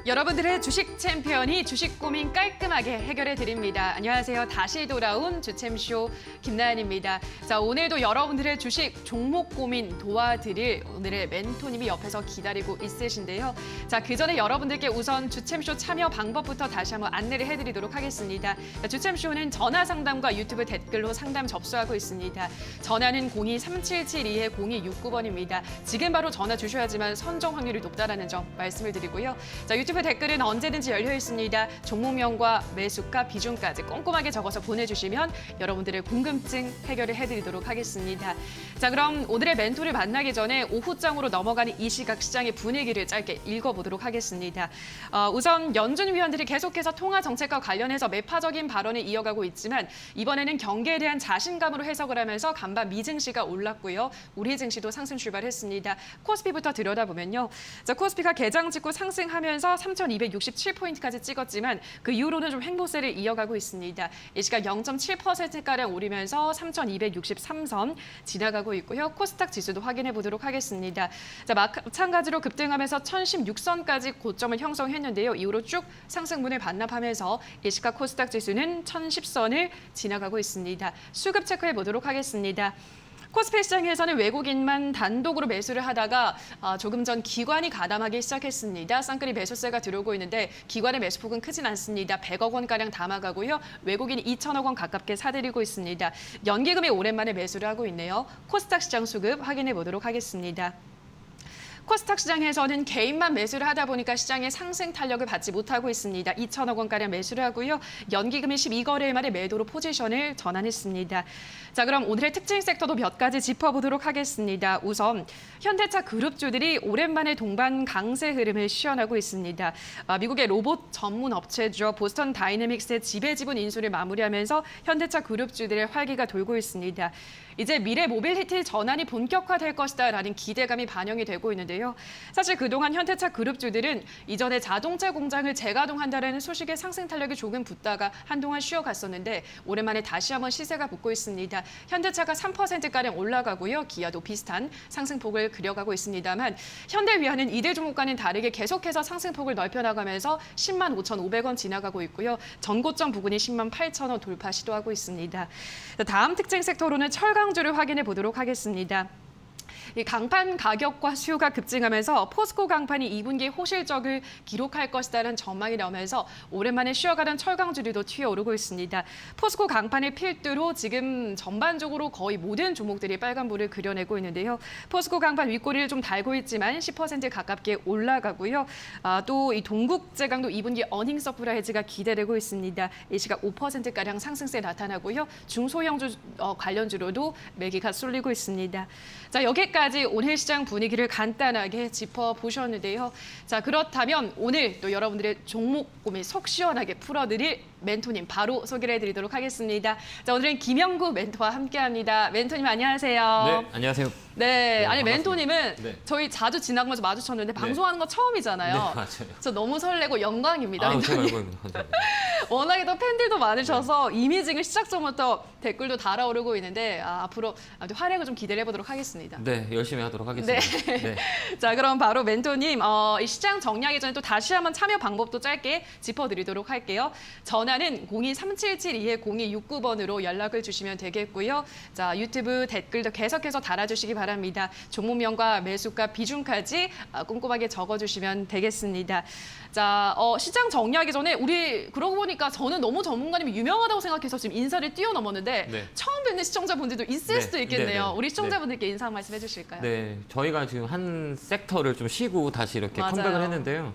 여러분들의 주식 챔피언이 주식 고민 깔끔하게 해결해 드립니다. 안녕하세요. 다시 돌아온 주챔쇼 김나연입니다. 자, 오늘도 여러분들의 주식 종목 고민 도와드릴 오늘의 멘토님이 옆에서 기다리고 있으신데요. 자, 그 전에 여러분들께 우선 주챔쇼 참여 방법부터 다시 한번 안내를 해드리도록 하겠습니다. 자, 주챔쇼는 전화 상담과 유튜브 댓글로 상담 접수하고 있습니다. 전화는 02-3772-0269번입니다. 지금 바로 전화 주셔야지만 선정 확률이 높다라는 점 말씀을 드리고요. 자, 유튜브 댓글은 언제든지 열려 있습니다. 종목명과 매수가, 비중까지 꼼꼼하게 적어서 보내주시면 여러분들의 궁금증 해결을 해드리도록 하겠습니다. 자, 그럼 오늘의 멘토를 만나기 전에 오후장으로 넘어가는 이 시각 시장의 분위기를 짧게 읽어보도록 하겠습니다. 우선 연준 위원들이 계속해서 통화 정책과 관련해서 매파적인 발언을 이어가고 있지만 이번에는 경기에 대한 자신감으로 해석을 하면서 간밤 미증시가 올랐고요. 우리 증시도 상승 출발했습니다. 코스피부터 들여다보면요. 자, 코스피가 개장 직후 상승하면서 3,267포인트까지 찍었지만 그 이후로는 좀 횡보세를 이어가고 있습니다. 이 시각 0.7%가량 오르면서 3,263선 지나가고 있고요. 코스닥 지수도 확인해 보도록 하겠습니다. 자, 마찬가지로 급등하면서 1,016선까지 고점을 형성했는데요. 이후로 쭉 상승분을 반납하면서 이 시각 코스닥 지수는 1,010선을 지나가고 있습니다. 수급 체크해 보도록 하겠습니다. 코스피 시장에서는 외국인만 단독으로 매수를 하다가 조금 전 기관이 가담하기 시작했습니다. 쌍끌이 매수세가 들어오고 있는데 기관의 매수폭은 크진 않습니다. 100억 원가량 담아가고요. 외국인이 2천억 원 가깝게 사들이고 있습니다. 연기금이 오랜만에 매수를 하고 있네요. 코스닥 시장 수급 확인해 보도록 하겠습니다. 코스닥 시장에서는 개인만 매수를 하다 보니까 시장의 상승 탄력을 받지 못하고 있습니다. 2천억 원가량 매수를 하고요. 연기금이 12거래일 만에 매도로 포지션을 전환했습니다. 자, 그럼 오늘의 특징 섹터도 몇 가지 짚어보도록 하겠습니다. 우선 현대차 그룹주들이 오랜만에 동반 강세 흐름을 시현하고 있습니다. 미국의 로봇 전문 업체죠. 보스턴 다이내믹스의 지배지분 인수를 마무리하면서 현대차 그룹주들의 활기가 돌고 있습니다. 이제 미래 모빌리티 전환이 본격화될 것이다라는 기대감이 반영이 되고 있는데요. 사실 그동안 현대차 그룹주들은 이전에 자동차 공장을 재가동한다는 소식에 상승 탄력이 조금 붙다가 한동안 쉬어갔었는데 오랜만에 다시 한번 시세가 붙고 있습니다. 현대차가 3%가량 올라가고요. 기아도 비슷한 상승폭을 그려가고 있습니다만 현대위아는 이들 종목과는 다르게 계속해서 상승폭을 넓혀나가면서 10만 5,500원 지나가고 있고요. 전고점 부근이 10만 8,000원 돌파 시도하고 있습니다. 다음 특징 섹터로는 철강주를 확인해 보도록 하겠습니다. 이 강판 가격과 수요가 급증하면서 포스코 강판이 2분기에 호실적을 기록할 것이라는 전망이 나오면서 오랜만에 쉬어가던 철강주들도 튀어오르고 있습니다. 포스코 강판을 필두로 지금 전반적으로 거의 모든 종목들이 빨간불을 그려내고 있는데요. 포스코 강판 윗꼬리를 좀 달고 있지만 10% 가깝게 올라가고요. 또 이 동국제강도 2분기 어닝 서프라이즈가 기대되고 있습니다. 이 시각 5%가량 상승세 나타나고요. 중소형주 관련주로도 매기가 쏠리고 있습니다. 자, 여기까지 오늘 시장 분위기를 간단하게 짚어보셨는데요. 자, 그렇다면 오늘 또 여러분들의 종목 고민 속 시원하게 풀어드릴 멘토님 바로 소개를 해드리도록 하겠습니다. 자, 오늘은 김영구 멘토와 함께합니다. 멘토님 안녕하세요. 네, 안녕하세요. 네, 아니 반갑습니다. 멘토님은 네. 저희 자주 지나가면서 마주쳤는데 방송하는 거 처음이잖아요. 네, 맞아요. 저 너무 설레고 영광입니다. 제가 멘토님. 알고 있는 워낙에 또 팬들도 많으셔서 이미징을 시작 전부터 댓글도 달아오르고 있는데 앞으로 아무튼 활약을 좀 기대를 해보도록 하겠습니다. 네, 열심히 하도록 하겠습니다. 네. 자, 그럼 바로 멘토님 이 시장 정리하기 전에 또 다시 한번 참여 방법도 짧게 짚어드리도록 할게요. 전화는 02-3772-0269번으로 연락을 주시면 되겠고요. 자, 유튜브 댓글도 계속해서 달아주시기 바랍니다. 종목명과 매수가, 비중까지 꼼꼼하게 적어주시면 되겠습니다. 자, 시장 정리하기 전에 우리 그러고 보니까 저는 너무 전문가님이 유명하다고 생각해서 지금 인사를 뛰어넘었는데 네. 처음 뵙는 시청자분들도 있을 네. 수도 있겠네요. 네. 우리 시청자분들께 인사 한 말씀 해주실까요? 네, 저희가 지금 한 섹터를 좀 쉬고 다시 이렇게 맞아요. 컴백을 했는데요.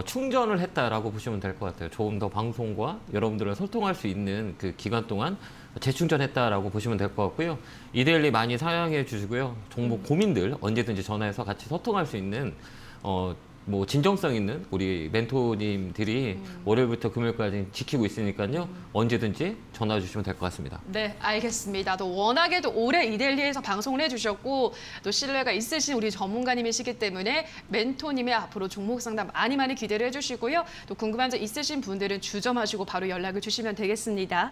충전을 했다라고 보시면 될 것 같아요. 조금 더 방송과 여러분들을 소통할 수 있는 그 기간 동안 재충전했다라고 보시면 될 것 같고요. 이데일리 많이 사용해 주시고요. 종목 고민들 언제든지 전화해서 같이 소통할 수 있는 진정성 있는 우리 멘토님들이 월요일부터 금요일까지 지키고 있으니까요. 언제든지 전화 주시면 될 것 같습니다. 네, 알겠습니다. 또 워낙에도 오래 이데일리에서 방송을 해주셨고 또 신뢰가 있으신 우리 전문가님이시기 때문에 멘토님의 앞으로 종목 상담 많이 기대를 해주시고요. 또 궁금한 점 있으신 분들은 주점하시고 바로 연락을 주시면 되겠습니다.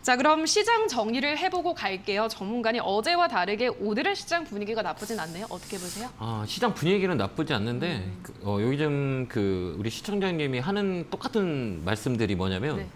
자, 그럼 시장 정리를 해보고 갈게요. 전문가님, 어제와 다르게 오늘의 시장 분위기가 나쁘진 않네요. 어떻게 보세요? 시장 분위기는 나쁘지 않는데 요즘 우리 시청자님이 하는 똑같은 말씀들이 뭐냐면 네.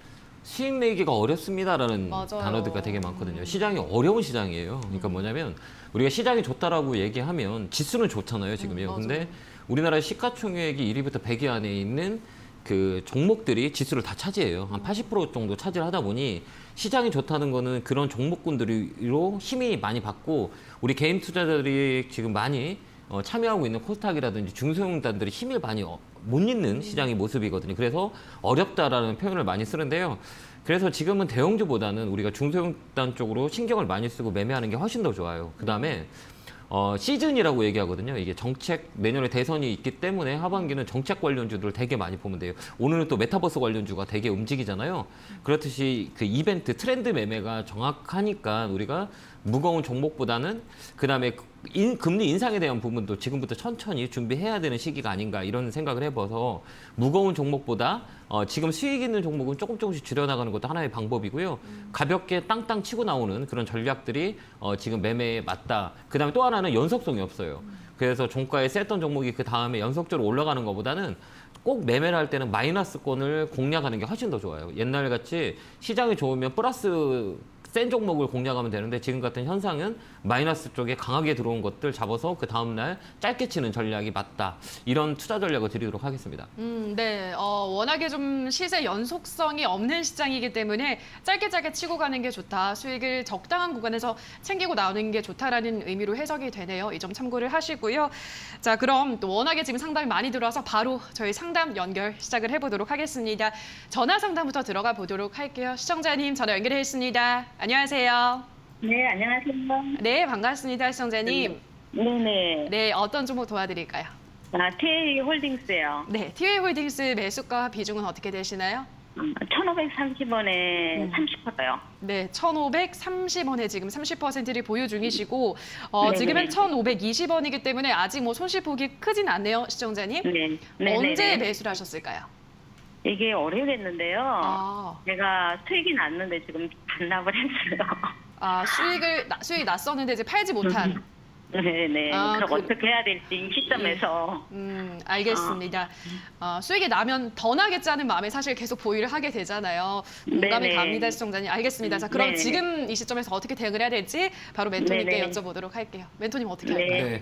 수익 내기가 어렵습니다라는 맞아요. 단어들가 되게 많거든요. 시장이 어려운 시장이에요. 그러니까 뭐냐면 우리가 시장이 좋다라고 얘기하면 지수는 좋잖아요, 지금요. 맞아요. 근데 우리나라 시가총액이 1위부터 100위 안에 있는 그 종목들이 지수를 다 차지해요. 한 80% 정도 차지를 하다 보니 시장이 좋다는 거는 그런 종목군들로 힘이 많이 받고 우리 개인 투자자들이 지금 많이 참여하고 있는 코스닥이라든지 중소형단들이 힘을 많이 못 잇는 시장의 모습이거든요. 그래서 어렵다라는 표현을 많이 쓰는데요. 그래서 지금은 대형주보다는 우리가 중소형단 쪽으로 신경을 많이 쓰고 매매하는 게 훨씬 더 좋아요. 그다음에 시즌이라고 얘기하거든요. 이게 정책, 내년에 대선이 있기 때문에 하반기는 정책 관련주들을 되게 많이 보면 돼요. 오늘은 또 메타버스 관련주가 되게 움직이잖아요. 그렇듯이 그 이벤트, 트렌드 매매가 정확하니까 우리가 무거운 종목보다는 그다음에 금리 인상에 대한 부분도 지금부터 천천히 준비해야 되는 시기가 아닌가 이런 생각을 해봐서 무거운 종목보다 지금 수익 있는 종목은 조금씩 줄여나가는 것도 하나의 방법이고요. 가볍게 땅땅 치고 나오는 그런 전략들이 지금 매매에 맞다. 그다음에 또 하나는 연속성이 없어요. 그래서 종가에 셌던 종목이 그 다음에 연속적으로 올라가는 것보다는 꼭 매매를 할 때는 마이너스권을 공략하는 게 훨씬 더 좋아요. 옛날 같이 시장이 좋으면 플러스 센 종목을 공략하면 되는데 지금 같은 현상은 마이너스 쪽에 강하게 들어온 것들 잡아서 그 다음날 짧게 치는 전략이 맞다. 이런 투자 전략을 드리도록 하겠습니다. 네. 워낙에 좀 시세 연속성이 없는 시장이기 때문에 짧게 치고 가는 게 좋다. 수익을 적당한 구간에서 챙기고 나오는 게 좋다라는 의미로 해석이 되네요. 이 점 참고를 하시고요. 자, 그럼 또 워낙에 지금 상담이 많이 들어와서 바로 저희 상담 연결 시작을 해보도록 하겠습니다. 전화 상담부터 들어가 보도록 할게요. 시청자님 전화 연결해 있습니다. 안녕하세요. 네, 안녕하세요. 네, 반갑습니다, 시청자님. 네네. 네, 어떤 종목 도와드릴까요? TA 홀딩스요. 네, 티웨이홀딩스 매수가 비중은 어떻게 되시나요? 1,530원에 30%요. 네, 1,530원에 지금 30%를 보유 중이시고 네네. 지금은 1,520원이기 때문에 아직 뭐 손실폭이 크진 않네요, 시청자님. 네. 네네네. 언제 매수를 하셨을까요? 이게 오래됐는데요. 아, 제가 수익이 났는데 지금 반납을 했어요. 수익이 났었는데 이제 팔지 못한. 네네. 그럼 어떻게 해야 될지 이 시점에서. 알겠습니다. 수익이 나면 더 나겠자는 마음에 사실 계속 보유를 하게 되잖아요. 공감이 네네. 갑니다, 시청자님. 알겠습니다. 자, 그럼 네네. 지금 이 시점에서 어떻게 대응을 해야 될지 바로 멘토님께 네네. 여쭤보도록 할게요. 멘토님 어떻게 네. 할까요?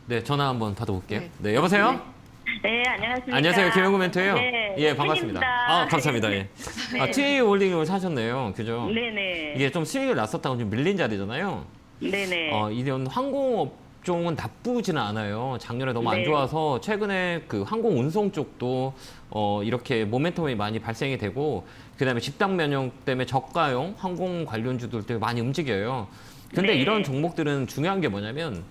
네, 전화 한번 받아볼게요. 네. 네, 여보세요? 네, 안녕하십니까. 안녕하세요, 김영구 멘토예요. 네. 예, 반갑습니다. 팬입니다. 감사합니다. 예. 네. TA 홀딩을 사셨네요, 그죠? 네네. 이게 좀 수익을 났었다고 좀 밀린 자리잖아요. 네네. 이런 항공업종은 나쁘지는 않아요. 작년에 너무 안 네. 좋아서 최근에 그 항공 운송 쪽도 이렇게 모멘텀이 많이 발생이 되고 그다음에 집단 면역 때문에 저가용 항공 관련주들 되게 많이 움직여요. 근데 네. 이런 종목들은 중요한 게 뭐냐면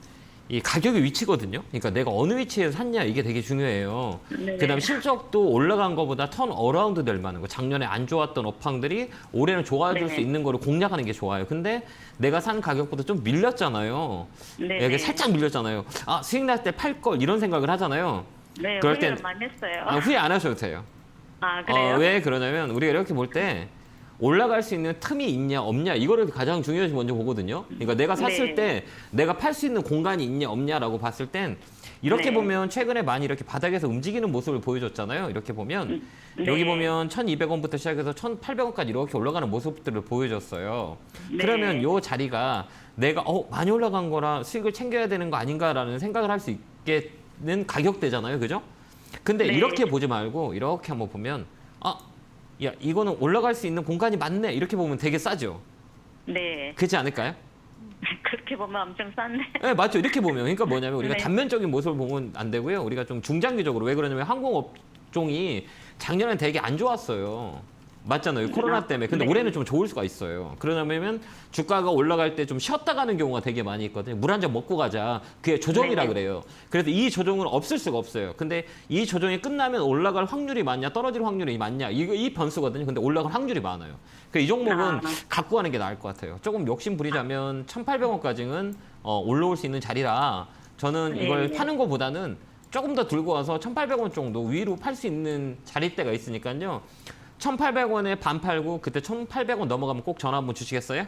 이 가격의 위치거든요. 그러니까 내가 어느 위치에서 샀냐 이게 되게 중요해요. 네네. 그다음에 실적도 올라간 것보다 턴 어라운드 될 만한 거. 작년에 안 좋았던 업황들이 올해는 좋아질 네네. 수 있는 거를 공략하는 게 좋아요. 근데 내가 산 가격보다 좀 밀렸잖아요. 네네. 이게 살짝 밀렸잖아요. 수익 날 때 팔 걸 이런 생각을 하잖아요. 네, 그럴 후회를 땐- 많이 했어요. 후회 안 하셔도 돼요. 그래요? 왜 그러냐면 우리가 이렇게 볼 때 올라갈 수 있는 틈이 있냐 없냐 이거를 가장 중요시 먼저 보거든요. 그러니까 내가 샀을 네. 때 내가 팔 수 있는 공간이 있냐 없냐라고 봤을 땐 이렇게 네. 보면 최근에 많이 이렇게 바닥에서 움직이는 모습을 보여줬잖아요. 이렇게 보면 네. 여기 보면 1,200원부터 시작해서 1,800원까지 이렇게 올라가는 모습들을 보여줬어요. 네. 그러면 요 자리가 내가 많이 올라간 거라 수익을 챙겨야 되는 거 아닌가라는 생각을 할 수 있게는 가격대잖아요. 그죠? 근데 네. 이렇게 보지 말고 이렇게 한번 보면 야, 이거는 올라갈 수 있는 공간이 많네. 이렇게 보면 되게 싸죠. 네. 그렇지 않을까요? 그렇게 보면 엄청 쌌네. 네, 맞죠. 이렇게 보면. 그러니까 뭐냐면 우리가 네. 단면적인 모습을 보면 안 되고요. 우리가 좀 중장기적으로. 왜 그러냐면 항공업종이 작년엔 되게 안 좋았어요. 맞잖아요. 코로나 때문에. 근데 네. 올해는 좀 좋을 수가 있어요. 그러냐면 주가가 올라갈 때 좀 쉬었다 가는 경우가 되게 많이 있거든요. 물 한 잔 먹고 가자. 그게 조정이라 네. 그래요. 그래서 이 조정은 없을 수가 없어요. 근데 이 조정이 끝나면 올라갈 확률이 많냐, 떨어질 확률이 많냐. 이 변수거든요. 근데 올라갈 확률이 많아요. 그래서 이 종목은 갖고 가는 게 나을 것 같아요. 조금 욕심 부리자면 1,800원까지는 올라올 수 있는 자리라 저는 이걸 네. 파는 것보다는 조금 더 들고 와서 1,800원 정도 위로 팔 수 있는 자리대가 있으니까요. 1,800원에 반 팔고 그때 1,800원 넘어가면 꼭 전화 한번 주시겠어요?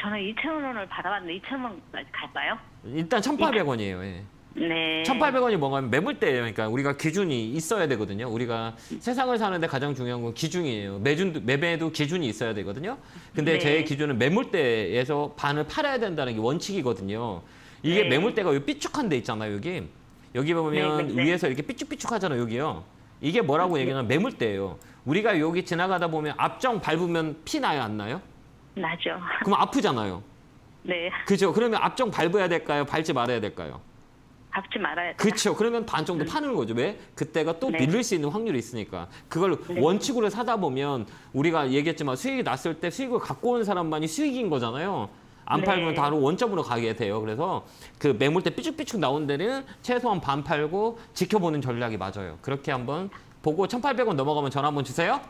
저는 2,000원을 받아봤는데 2,000원까지 갈까요? 일단 1,800원이에요. 예. 네. 1,800원이 뭔가면 매물대예요. 그러니까 우리가 기준이 있어야 되거든요. 우리가 세상을 사는데 가장 중요한 건 기준이에요. 매매도 기준이 있어야 되거든요. 근데 네. 제 기준은 매물대에서 반을 팔아야 된다는 게 원칙이거든요. 이게 네. 매물대가 여기 삐쭉한 데 있잖아요. 여기 보면 네, 네, 네. 위에서 이렇게 삐쭉삐쭉하잖아요. 여기요. 이게 뭐라고 얘기하면 매물대예요. 우리가 여기 지나가다 보면 앞정 밟으면 피 나요, 안 나요? 나죠. 그럼 아프잖아요. 네. 그죠? 그러면 앞정 밟아야 될까요? 밟지 말아야 될까요? 밟지 말아야 돼. 그렇죠. 그러면 반 정도 파는 거죠. 왜? 그때가 또 네. 밀릴 수 있는 확률이 있으니까. 그걸 네. 원칙으로 사다 보면 우리가 얘기했지만 수익이 났을 때 수익을 갖고 온 사람만이 수익인 거잖아요. 안 네. 팔면 바로 원점으로 가게 돼요. 그래서 그 매물대 삐죽삐죽 나온 데는 최소한 반 팔고 지켜보는 전략이 맞아요. 그렇게 한번 보고 1,800원 넘어가면 전화 한번 주세요.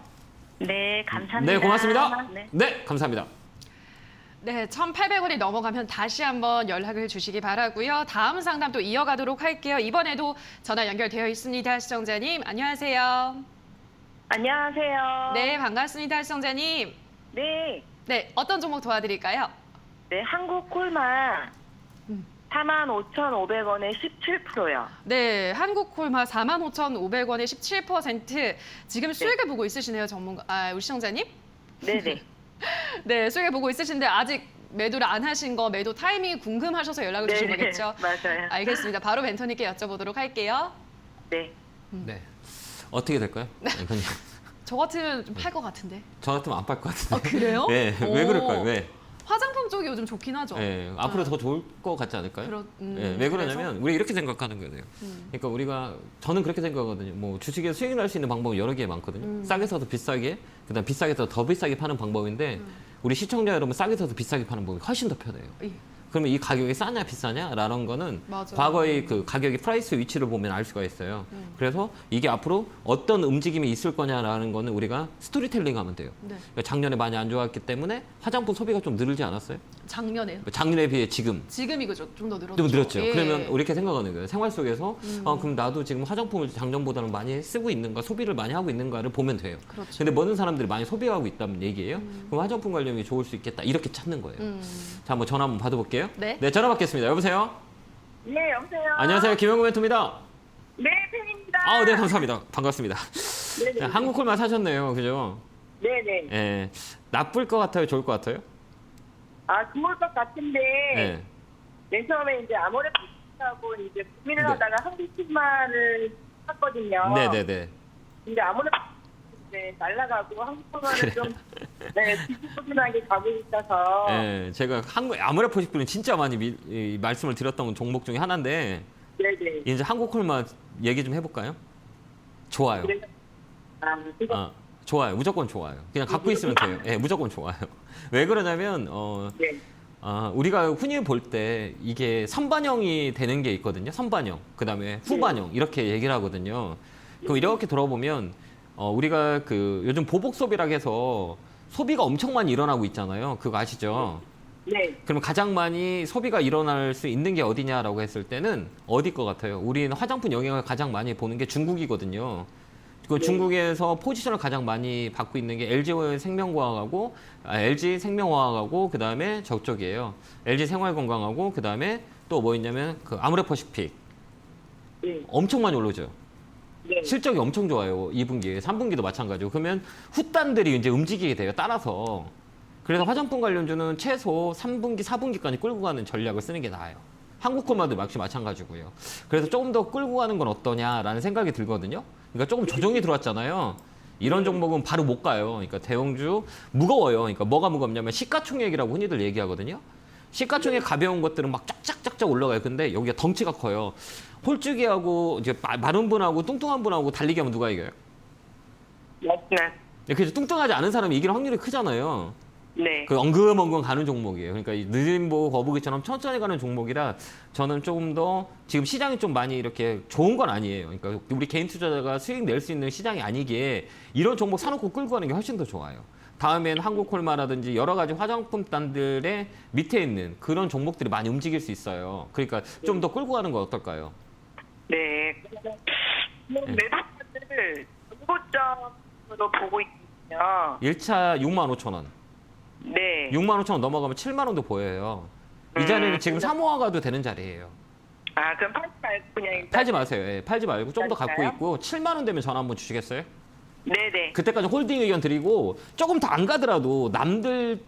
네, 감사합니다. 네, 고맙습니다. 네. 네, 감사합니다. 네, 1,800원이 넘어가면 다시 한번 연락을 주시기 바라고요. 다음 상담 또 이어가도록 할게요. 이번에도 전화 연결되어 있습니다. 시청자님, 안녕하세요. 안녕하세요. 네, 반갑습니다. 시청자님. 네. 네, 어떤 종목 도와드릴까요? 네, 한국 콜마 45,500원에 17%요. 네, 한국콜마 45,500원에 17%. 지금 수익을 보고 있으시네요, 우리 시청자님? 네네. 네, 수익을 보고 있으신데 아직 매도를 안 하신 거 매도 타이밍이 궁금하셔서 연락을 주신 거겠죠? 맞아요. 알겠습니다. 바로 멘토님께 여쭤보도록 할게요. 네. 네. 어떻게 될까요? 그냥 저 같으면 좀 팔 것 같은데. 저 같으면 안 팔 것 같은데. 아, 그래요? 네. 왜 오. 그럴까요? 왜? 화장품 쪽이 요즘 좋긴 하죠. 네, 앞으로 더 좋을 것 같지 않을까요? 왜 그러냐면 우리 이렇게 생각하는 거예요. 그러니까 저는 그렇게 생각하거든요. 뭐 주식에 수익을 낼 수 있는 방법은 여러 개 많거든요. 싸게 사서 비싸게, 그다음 비싸게 사서 더 비싸게 파는 방법인데 우리 시청자 여러분 싸게 사서 비싸게 파는 방법이 훨씬 더 편해요. 예. 그러면 이 가격이 싸냐 비싸냐라는 거는 맞아요. 과거의 그 가격의 프라이스 위치를 보면 알 수가 있어요. 그래서 이게 앞으로 어떤 움직임이 있을 거냐라는 거는 우리가 스토리텔링 하면 돼요. 네. 그러니까 작년에 많이 안 좋았기 때문에 화장품 소비가 좀 늘지 않았어요? 작년에요. 작년에 비해 지금 지금이 그죠? 좀 더 늘었죠. 좀 늘었죠. 예. 그러면 이렇게 생각하는 거예요. 생활 속에서 그럼 나도 지금 화장품을 작년보다는 많이 쓰고 있는가, 소비를 많이 하고 있는가를 보면 돼요. 그렇죠. 근데 모든 사람들이 많이 소비하고 있다는 얘기예요. 그럼 화장품 관련이 좋을 수 있겠다. 이렇게 찾는 거예요. 자, 한번 전화 한번 받아볼게요. 네. 전화 받겠습니다. 여보세요? 네, 여보세요. 안녕하세요. 김영구 멘토입니다. 네, 팬입니다. 아, 네, 감사합니다. 반갑습니다. 네네. 자, 한국콜만 사셨네요. 그죠? 네네. 예. 나쁠 것 같아요? 좋을 것 같아요? 아, 좋을 것 같은데, 예. 맨 처음에 이제 아무래도 하고 이제 고민을 네. 하다가 한국콜마를 샀거든요. 네네네. 근데 아무래도 이제 날라가고 한국콜마는 좀, 네, 지지부진하게 가고 있어서. 예, 제가 아모레포식품은 진짜 많이 말씀을 드렸던 종목 중에 하나인데 네네. 이제 한국콜만 얘기 좀 해볼까요? 좋아요. 그래서, 그거, 좋아요. 무조건 좋아요. 그냥 갖고 있으면 돼요. 예, 무조건 좋아요. 왜 그러냐면 네. 우리가 흔히 볼 때 이게 선반영이 되는 게 있거든요. 선반영, 그다음에 후반영 이렇게 얘기를 하거든요. 그럼 이렇게 돌아보면 우리가 그 요즘 보복 소비라 해서 소비가 엄청 많이 일어나고 있잖아요. 그거 아시죠? 네. 그럼 가장 많이 소비가 일어날 수 있는 게 어디냐라고 했을 때는 어디 것 같아요? 우리는 화장품 영향을 가장 많이 보는 게 중국이거든요. 그 중국에서 포지션을 가장 많이 받고 있는 게 LG 생명과학하고 LG 생명화학하고 그다음에 저쪽이에요. LG 생활건강하고 그다음에 또 뭐 있냐면 그 아모레퍼시픽. 네. 엄청 많이 올라오죠. 네. 실적이 엄청 좋아요. 2분기에. 3분기도 마찬가지고. 그러면 후단들이 이제 움직이게 돼요. 따라서. 그래서 화장품 관련주는 최소 3분기, 4분기까지 끌고 가는 전략을 쓰는 게 나아요. 한국콜마도 역시 마찬가지고요. 그래서 조금 더 끌고 가는 건 어떠냐라는 생각이 들거든요. 그러니까 조금 조정이 들어왔잖아요. 이런 종목은 바로 못 가요. 그러니까 대형주 무거워요. 그러니까 뭐가 무겁냐면 시가총액이라고 흔히들 얘기하거든요. 시가총액 가벼운 것들은 막 쫙쫙쫙쫙 올라가요. 근데 여기가 덩치가 커요. 홀쭉이하고 이제 마른 분하고 뚱뚱한 분하고 달리기 하면 누가 이겨요? 맞네. 그래서 뚱뚱하지 않은 사람이 이길 확률이 크잖아요. 네. 그 엉금엉금 가는 종목이에요. 그러니까 이 느림보 거북이처럼 천천히 가는 종목이라 저는 조금 더 지금 시장이 좀 많이 이렇게 좋은 건 아니에요. 그러니까 우리 개인 투자자가 수익 낼 수 있는 시장이 아니기에 이런 종목 사놓고 끌고 가는 게 훨씬 더 좋아요. 다음엔 한국콜마라든지 여러 가지 화장품단들의 밑에 있는 그런 종목들이 많이 움직일 수 있어요. 그러니까 좀 더 끌고 가는 건 어떨까요? 네. 매도를 정보점으로 보고 있거든요. 1차 65,000원. 네. 65,000원 넘어가면 7만 원도 보여요. 이 자리는 지금 사모아 가도 되는 자리예요. 아, 그럼 팔지 말고 그냥 일단. 팔지 마세요. 예, 팔지 말고 좀 더 갖고 팔까요? 있고 7만 원 되면 전화 한번 주시겠어요? 네네. 그때까지 홀딩 의견 드리고 조금 더 안 가더라도 남들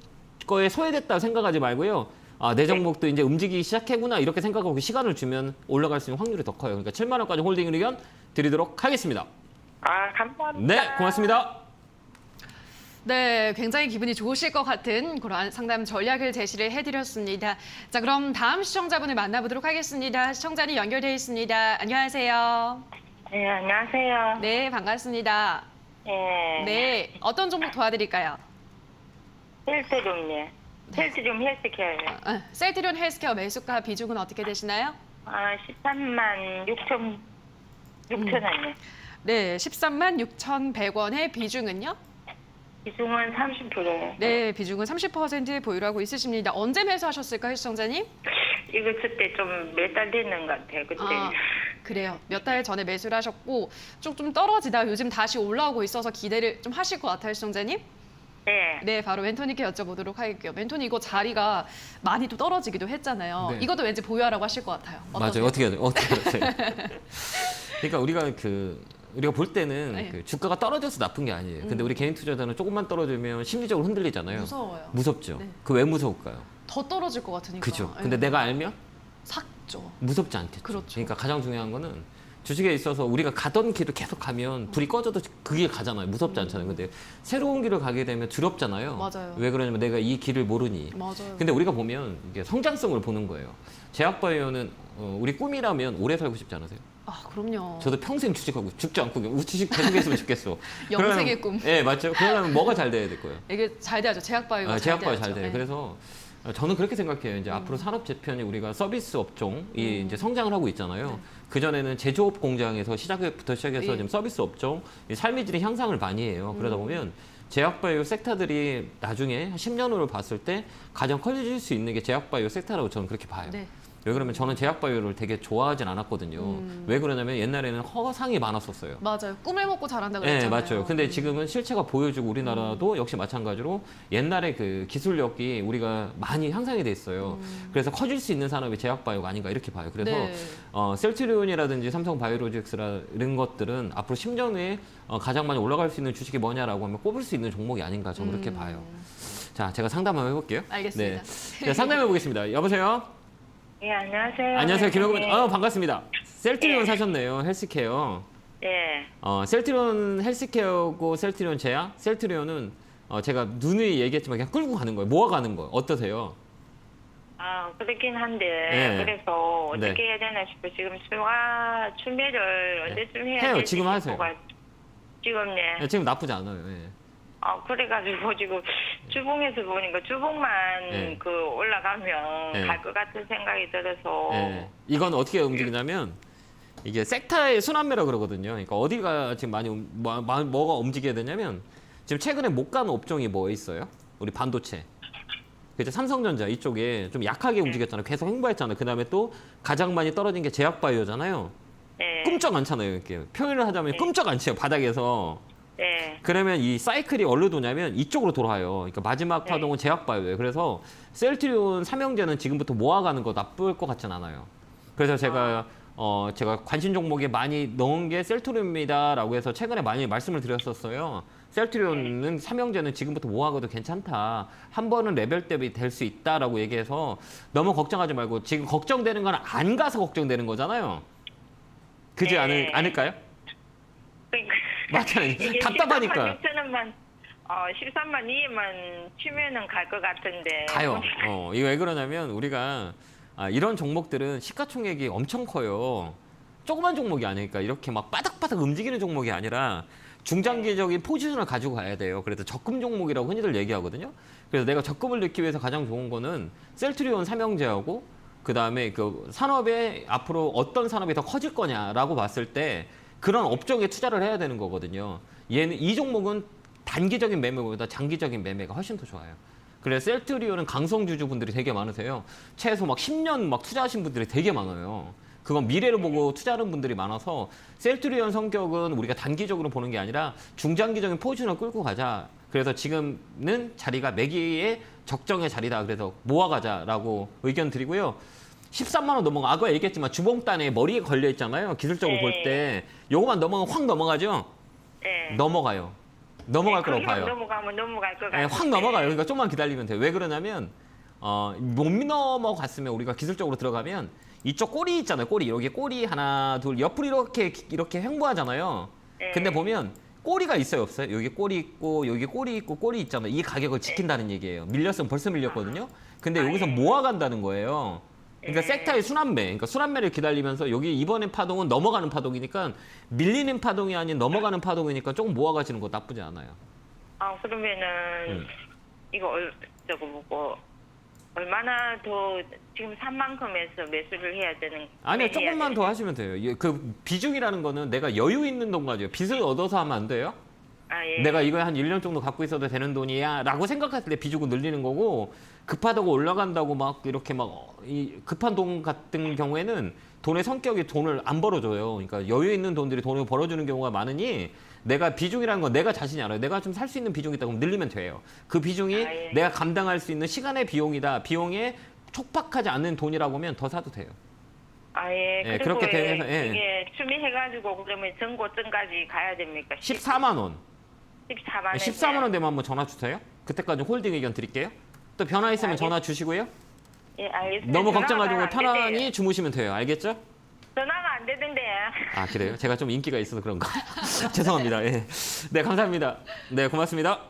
거에 소외됐다 생각하지 말고요. 아, 내 종목도 이제 움직이기 시작했구나 이렇게 생각하고 시간을 주면 올라갈 수 있는 확률이 더 커요. 그러니까 7만 원까지 홀딩 의견 드리도록 하겠습니다. 아, 감사합니다. 네, 고맙습니다. 네, 굉장히 기분이 좋으실 것 같은 그런 상담 전략을 제시를 해드렸습니다. 자, 그럼 다음 시청자분을 만나보도록 하겠습니다. 시청자님 연결되어 있습니다. 안녕하세요. 네, 안녕하세요. 네, 반갑습니다. 네. 네, 어떤 종목 도와드릴까요? 헬스룸요. 헬스룸 헬스케어요. 셀트리온 헬스케어 매수가 비중은 어떻게 되시나요? 아, 13만 6천 원이요. 네, 13만 6,100원의 비중은요? 비중은 30%예요. 네, 비중은 30% 보유를 하고 있으십니다. 언제 매수하셨을까요, 시청자님? 이거 그때 좀 몇 달 됐는 것 같아요. 그때. 아, 그래요. 몇 달 전에 매수를 하셨고 좀 떨어지다 요즘 다시 올라오고 있어서 기대를 좀 하실 것 같아요, 시청자님? 네. 네, 바로 멘토님께 여쭤보도록 할게요. 멘토님 이거 자리가 많이 또 떨어지기도 했잖아요. 네. 이것도 왠지 보유하라고 하실 것 같아요. 어떠세요? 맞아요. 어떻게 해야 돼요? 어떻게 하세요? 그러니까 우리가 볼 때는 네. 그 주가가 떨어져서 나쁜 게 아니에요. 근데 우리 개인 투자자는 조금만 떨어지면 심리적으로 흔들리잖아요. 무서워요. 무섭죠. 네. 그 왜 무서울까요? 더 떨어질 것 같으니까. 그죠. 네. 근데 내가 알면 샀죠. 무섭지 않겠죠. 그렇죠. 그러니까 가장 중요한 거는 주식에 있어서 우리가 가던 길을 계속 가면 불이 꺼져도 그 길 가잖아요. 무섭지 않잖아요. 근데 새로운 길을 가게 되면 두렵잖아요. 맞아요. 왜 그러냐면 내가 이 길을 모르니. 맞아요. 근데 우리가 보면 이게 성장성을 보는 거예요. 제약바이오는 우리 꿈이라면 오래 살고 싶지 않으세요? 아, 그럼요. 저도 평생 주식하고 죽지 않고 주식 계속했으면 좋겠어. 영생의 꿈. 네, 맞죠. 그러려면 뭐가 잘 돼야 될 거예요? 이게 잘 돼야죠. 제약바이오가 잘 제약바이오 돼야죠. 잘 돼요. 네. 그래서 저는 그렇게 생각해요. 이제 앞으로 산업 재편이 우리가 서비스 업종이 이제 성장을 하고 있잖아요. 그 전에는 제조업 공장에서 시작부터 시작해서 예. 지금 서비스 업종 이 삶의 질의 향상을 많이 해요. 그러다 보면 제약바이오 섹터들이 나중에 한 10년 후를 봤을 때 가장 커질 수 있는 게 제약바이오 섹터라고 저는 그렇게 봐요. 네. 왜 그러면 저는 제약바이오를 되게 좋아하진 않았거든요. 왜 그러냐면 옛날에는 허상이 많았었어요. 맞아요. 꿈을 먹고 자란다 네, 그랬잖아요. 맞죠. 근데 지금은 실체가 보여주고 우리나라도 역시 마찬가지로 옛날에 그 기술력이 우리가 많이 향상이 돼 있어요. 그래서 커질 수 있는 산업이 제약바이오가 아닌가 이렇게 봐요. 그래서 네. 셀트리온이라든지 삼성바이오로직스라 이런 것들은 앞으로 10년 후에 가장 많이 올라갈 수 있는 주식이 뭐냐라고 하면 꼽을 수 있는 종목이 아닌가 저는 그렇게 봐요. 자, 제가 상담 한번 해볼게요. 알겠습니다. 네. 자, 상담해 보겠습니다. 여보세요? 네, 안녕하세요. 안녕하세요. 김영근. 네. 반갑습니다. 셀트리온 사셨네요. 헬스케어. 네. 셀트리온 헬스케어고 셀트리온 제약? 셀트리온은 제가 누누이 얘기했지만 그냥 끌고 가는 거예요. 모아가는 거예요. 어떠세요? 아, 그렇긴 한데, 네. 그래서 어떻게 네. 해야 되나 싶어. 지금 출매를 언제쯤 해야 해요. 될지 지금 하세요. 싶어가- 지금, 네. 네, 지금 나쁘지 않아요. 예. 그래가지고 지금 주봉에서 보니까 주봉만 네. 그 올라가면 네. 갈 것 같은 생각이 들어서. 예. 이건 어떻게 움직이냐면 이게 섹터의 순환매라 그러거든요. 그러니까 어디가 지금 많이 뭐가 움직여야 되냐면 지금 최근에 못 가는 업종이 뭐 있어요? 우리 반도체. 그죠? 삼성전자 이쪽에 좀 약하게 움직였잖아요. 계속 횡보했잖아요. 그다음에 또 가장 많이 떨어진 게 제약바이오잖아요. 네. 끔쩍 안 차나요, 이렇게. 표현을 하자면 끔쩍 안 쳐요, 바닥에서. 네. 그러면 이 사이클이 어디로 도냐면 이쪽으로 돌아요. 그러니까 마지막 네. 파동은 제약바이오예요. 그래서 셀트리온 삼형제는 지금부터 모아가는 거 나쁠 것 같진 않아요. 그래서 제가 제가 관심 종목에 많이 넣은 게 셀트리온입니다라고 해서 최근에 많이 말씀을 드렸었어요. 셀트리온은 삼형제는 지금부터 모아가도 괜찮다. 한 번은 레벨 대비 될 수 있다라고 얘기해서 너무 걱정하지 말고 지금 걱정되는 건 안 가서 걱정되는 거잖아요. 그지 네. 않을까요? 맞아요. 이게 답답하니까. 13만 6천원만 13만 2에만 치면은 갈 것 같은데. 가요. 이거 왜 그러냐면 우리가 이런 종목들은 시가총액이 엄청 커요. 조그만 종목이 아니니까 이렇게 막 바닥바닥 움직이는 종목이 아니라 중장기적인 포지션을 가지고 가야 돼요. 그래서 적금 종목이라고 흔히들 얘기하거든요. 그래서 내가 적금을 넣기 위해서 가장 좋은 거는 셀트리온 삼형제하고 그다음에 그 산업에 앞으로 어떤 산업이 더 커질 거냐라고 봤을 때 그런 업종에 투자를 해야 되는 거거든요. 이 종목은 단기적인 매매보다 장기적인 매매가 훨씬 더 좋아요. 그래서 셀트리온은 강성주주 분들이 되게 많으세요. 최소 막 10년 막 투자하신 분들이 되게 많아요. 그건 미래를 보고 투자하는 분들이 많아서 셀트리온 성격은 우리가 단기적으로 보는 게 아니라 중장기적인 포지션을 끌고 가자. 그래서 지금은 자리가 매기의 적정의 자리다. 그래서 모아가자라고 의견 드리고요. 13만 원 넘어가. 아까 얘기했지만 주봉단에 머리에 걸려 있잖아요. 기술적으로 네. 볼 때 요거만 넘어가면 확 넘어가죠. 네. 넘어가요. 넘어갈 거라고 거기만 봐요. 넘어가면 넘어갈 것 예, 같아요. 확 넘어가요. 그러니까 좀만 기다리면 돼요. 왜 그러냐면 못 넘어갔으면 우리가 기술적으로 들어가면 이쪽 꼬리 있잖아요. 꼬리 여기 꼬리 하나 둘 옆으로 이렇게 횡보하잖아요. 네. 근데 보면 꼬리가 있어요, 없어요? 여기 꼬리 있고 여기 꼬리 있고 꼬리 있잖아요. 이 가격을 지킨다는 얘기예요. 밀렸으면 벌써 밀렸거든요. 근데 여기서 모아간다는 거예요. 그러니까 섹터의 순환매, 그러니까 순환매를 기다리면서 여기 이번에 파동은 넘어가는 파동이니까 밀리는 파동이 아닌 넘어가는 파동이니까 조금 모아가지는 거 나쁘지 않아요. 그러면은 이거 저거 뭐고 얼마나 더 지금 산 만큼에서 매수를 해야 되는? 아니요, 해야 조금만 되는- 더 하시면 돼요. 그 비중이라는 거는 내가 여유 있는 돈 가져요. 빚을 얻어서 하면 안 돼요. 예. 내가 이거 한 1년 정도 갖고 있어도 되는 돈이야 라고 생각했을 때 비중을 늘리는 거고, 급하다고 올라간다고 막 이렇게 이 급한 돈 같은 경우에는 돈의 성격이 돈을 안 벌어줘요. 그러니까 여유 있는 돈들이 돈을 벌어주는 경우가 많으니 내가 비중이라는 건 내가 자신이 알아요. 내가 좀 살 수 있는 비중이 있다 그러면 늘리면 돼요. 그 비중이 예. 내가 감당할 수 있는 시간의 비용이다. 비용에 촉박하지 않는 돈이라고 하면 더 사도 돼요. 예. 예, 그리고 그렇게 대응해서, 예. 이게 추미해가지고 그러면 전고점까지 가야 됩니까? 14만 원. 14만 원. 14만 원 되면 한번 전화 주세요. 그때까지 홀딩 의견 드릴게요. 또 변화 있으면 전화 주시고요. 예, 알겠습니다. 너무 걱정하지 전화가 말고 안 편안히 되대요. 주무시면 돼요. 알겠죠? 전화가 안 되던데. 아, 그래요? 제가 좀 인기가 있어서 그런가? 죄송합니다. 예. 네, 감사합니다. 네, 고맙습니다.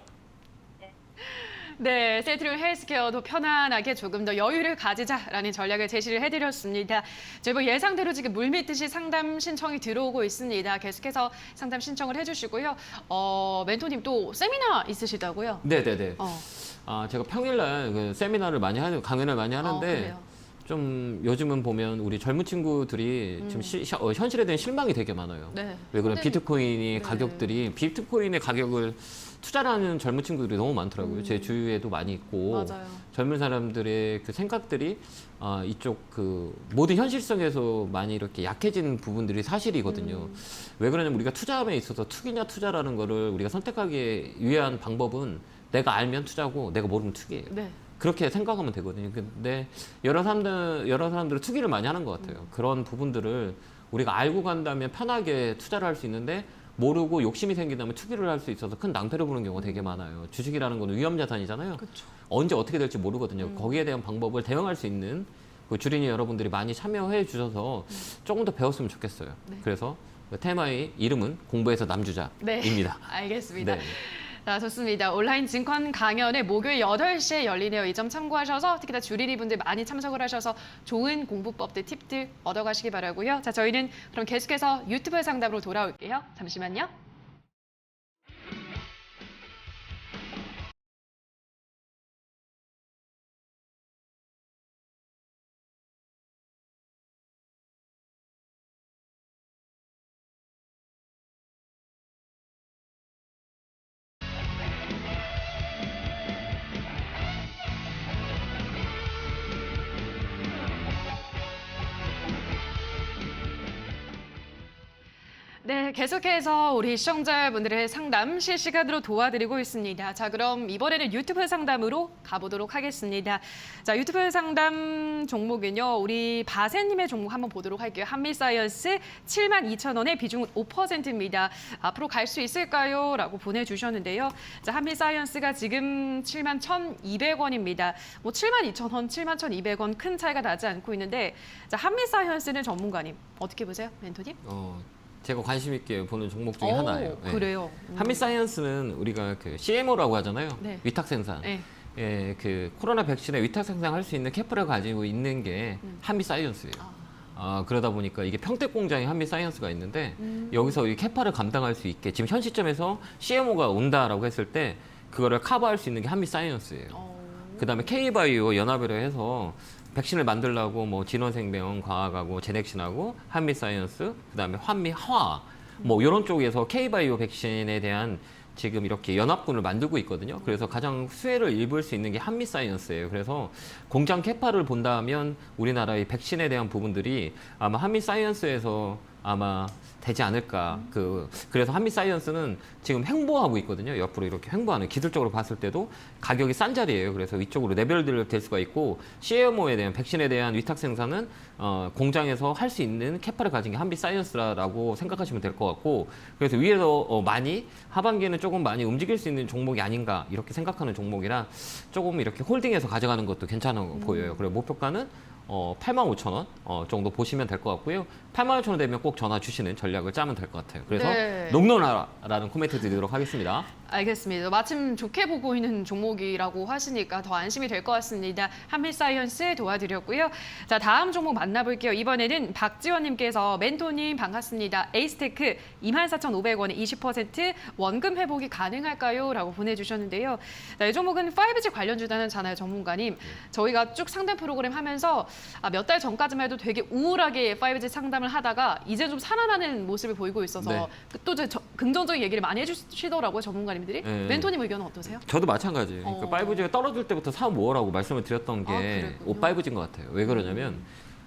네, 세트룸 헬스케어도 편안하게 조금 더 여유를 가지자라는 전략을 제시를 해드렸습니다. 저희 뭐 예상대로 지금 물밀듯이 상담 신청이 들어오고 있습니다. 계속해서 상담 신청을 해주시고요. 멘토님 또 세미나 있으시다고요? 네네네. 제가 평일날 그 세미나를 많이 하는, 강연을 많이 하는데 그래요? 좀 요즘은 보면 우리 젊은 친구들이 좀 현실에 대한 실망이 되게 많아요. 네. 왜 그러면 근데- 비트코인이 네. 가격들이 비트코인의 가격을 투자를 하는 젊은 친구들이 너무 많더라고요. 제 주위에도 많이 있고 맞아요. 젊은 사람들의 그 생각들이 이쪽 그 모든 현실성에서 많이 이렇게 약해지는 부분들이 사실이거든요. 왜 그러냐면 우리가 투자함에 있어서 투기냐 투자라는 거를 우리가 선택하기 위한 방법은 내가 알면 투자고 내가 모르면 투기예요. 네. 그렇게 생각하면 되거든요. 근데 여러 사람들은 투기를 많이 하는 것 같아요. 그런 부분들을 우리가 알고 간다면 편하게 투자를 할 수 있는데 모르고 욕심이 생기다면 투기를 할 수 있어서 큰 낭패를 보는 경우가 되게 많아요. 주식이라는 건 위험 자산이잖아요. 그렇죠. 언제 어떻게 될지 모르거든요. 거기에 대한 방법을 대응할 수 있는 그 주린이 여러분들이 많이 참여해 주셔서 조금 더 배웠으면 좋겠어요. 네. 그래서 그 테마의 이름은 공부해서 남주자입니다. 알겠습니다. 네. 자, 좋습니다. 온라인 증권 강연에 목요일 8시에 열리네요. 이 점 참고하셔서 특히나 주린이 분들 많이 참석을 하셔서 좋은 공부법들, 팁들 얻어가시기 바라고요. 자, 저희는 그럼 계속해서 유튜브 상담으로 돌아올게요. 잠시만요. 네, 계속해서 우리 시청자분들의 상담 실시간으로 도와드리고 있습니다. 자, 그럼 이번에는 유튜브 상담으로 가보도록 하겠습니다. 자, 유튜브 상담 종목은요, 우리 바세님의 종목 한번 보도록 할게요. 한미사이언스 72,000원의 비중은 5%입니다. 앞으로 갈 수 있을까요? 라고 보내주셨는데요. 자, 한미사이언스가 지금 71,200원입니다. 뭐 72,000원, 71,200원 큰 차이가 나지 않고 있는데, 자, 한미사이언스는 전문가님 어떻게 보세요, 멘토님? 제가 관심 있게 보는 종목 중에 하나예요. 네. 그래요. 한미사이언스는 우리가 그 CMO라고 하잖아요. 네. 위탁 생산. 네. 예, 그 코로나 백신의 위탁 생산할 수 있는 캐파를 가지고 있는 게 한미사이언스예요. 그러다 보니까 이게 평택 공장에 한미사이언스가 있는데 여기서 이 캐파를 감당할 수 있게 지금 현 시점에서 CMO가 온다라고 했을 때 그거를 커버할 수 있는 게 한미사이언스예요. 그다음에 K바이오 연합으로 해서 백신을 만들려고 뭐 진원생명 과학하고 제넥신하고 한미사이언스 그다음에 환미화학 뭐 이런 쪽에서 K바이오 백신에 대한 지금 이렇게 연합군을 만들고 있거든요. 그래서 가장 수혜를 입을 수 있는 게 한미사이언스예요. 그래서 공장 캐파를 본다면 우리나라의 백신에 대한 부분들이 아마 한미사이언스에서 아마 되지 않을까. 그래서 한미사이언스는 지금 횡보하고 있거든요. 옆으로 이렇게 횡보하는 기술적으로 봤을 때도 가격이 싼 자리예요. 그래서 위쪽으로 레벨들 될 수가 있고 CMO에 대한 백신에 대한 위탁 생산은 공장에서 할 수 있는 캐파를 가진 게 한미사이언스라고 생각하시면 될 것 같고 그래서 위에서 많이 하반기에는 조금 많이 움직일 수 있는 종목이 아닌가 이렇게 생각하는 종목이라 조금 이렇게 홀딩해서 가져가는 것도 괜찮아 보여요. 그리고 목표가는 85,000원 정도 보시면 될 것 같고요. 85,000원 되면 꼭 전화 주시는 전략을 짜면 될 것 같아요. 그래서 네. 녹론하라라는 코멘트 드리도록 하겠습니다. 알겠습니다. 마침 좋게 보고 있는 종목이라고 하시니까 더 안심이 될 것 같습니다. 한미사이언스 도와드렸고요. 자, 다음 종목 만나볼게요. 이번에는 박지원님께서 멘토님 반갑습니다. 에이스테크 24,500원에 20% 원금 회복이 가능할까요? 라고 보내주셨는데요. 자, 이 종목은 5G 관련주잖아요, 전문가님. 저희가 쭉 상담 프로그램 하면서 몇 달 전까지만 해도 되게 우울하게 5G 상담을 하다가 이제 좀 살아나는 모습을 보이고 있어서 네. 또 이제 긍정적인 얘기를 많이 해주시더라고요, 전문가님들이. 네. 멘토님 의견은 어떠세요? 저도 마찬가지예요. 그러니까 5G가 떨어질 때부터 사 모으라고 말씀을 드렸던 게 그랬군요. 5G인 것 같아요. 왜 그러냐면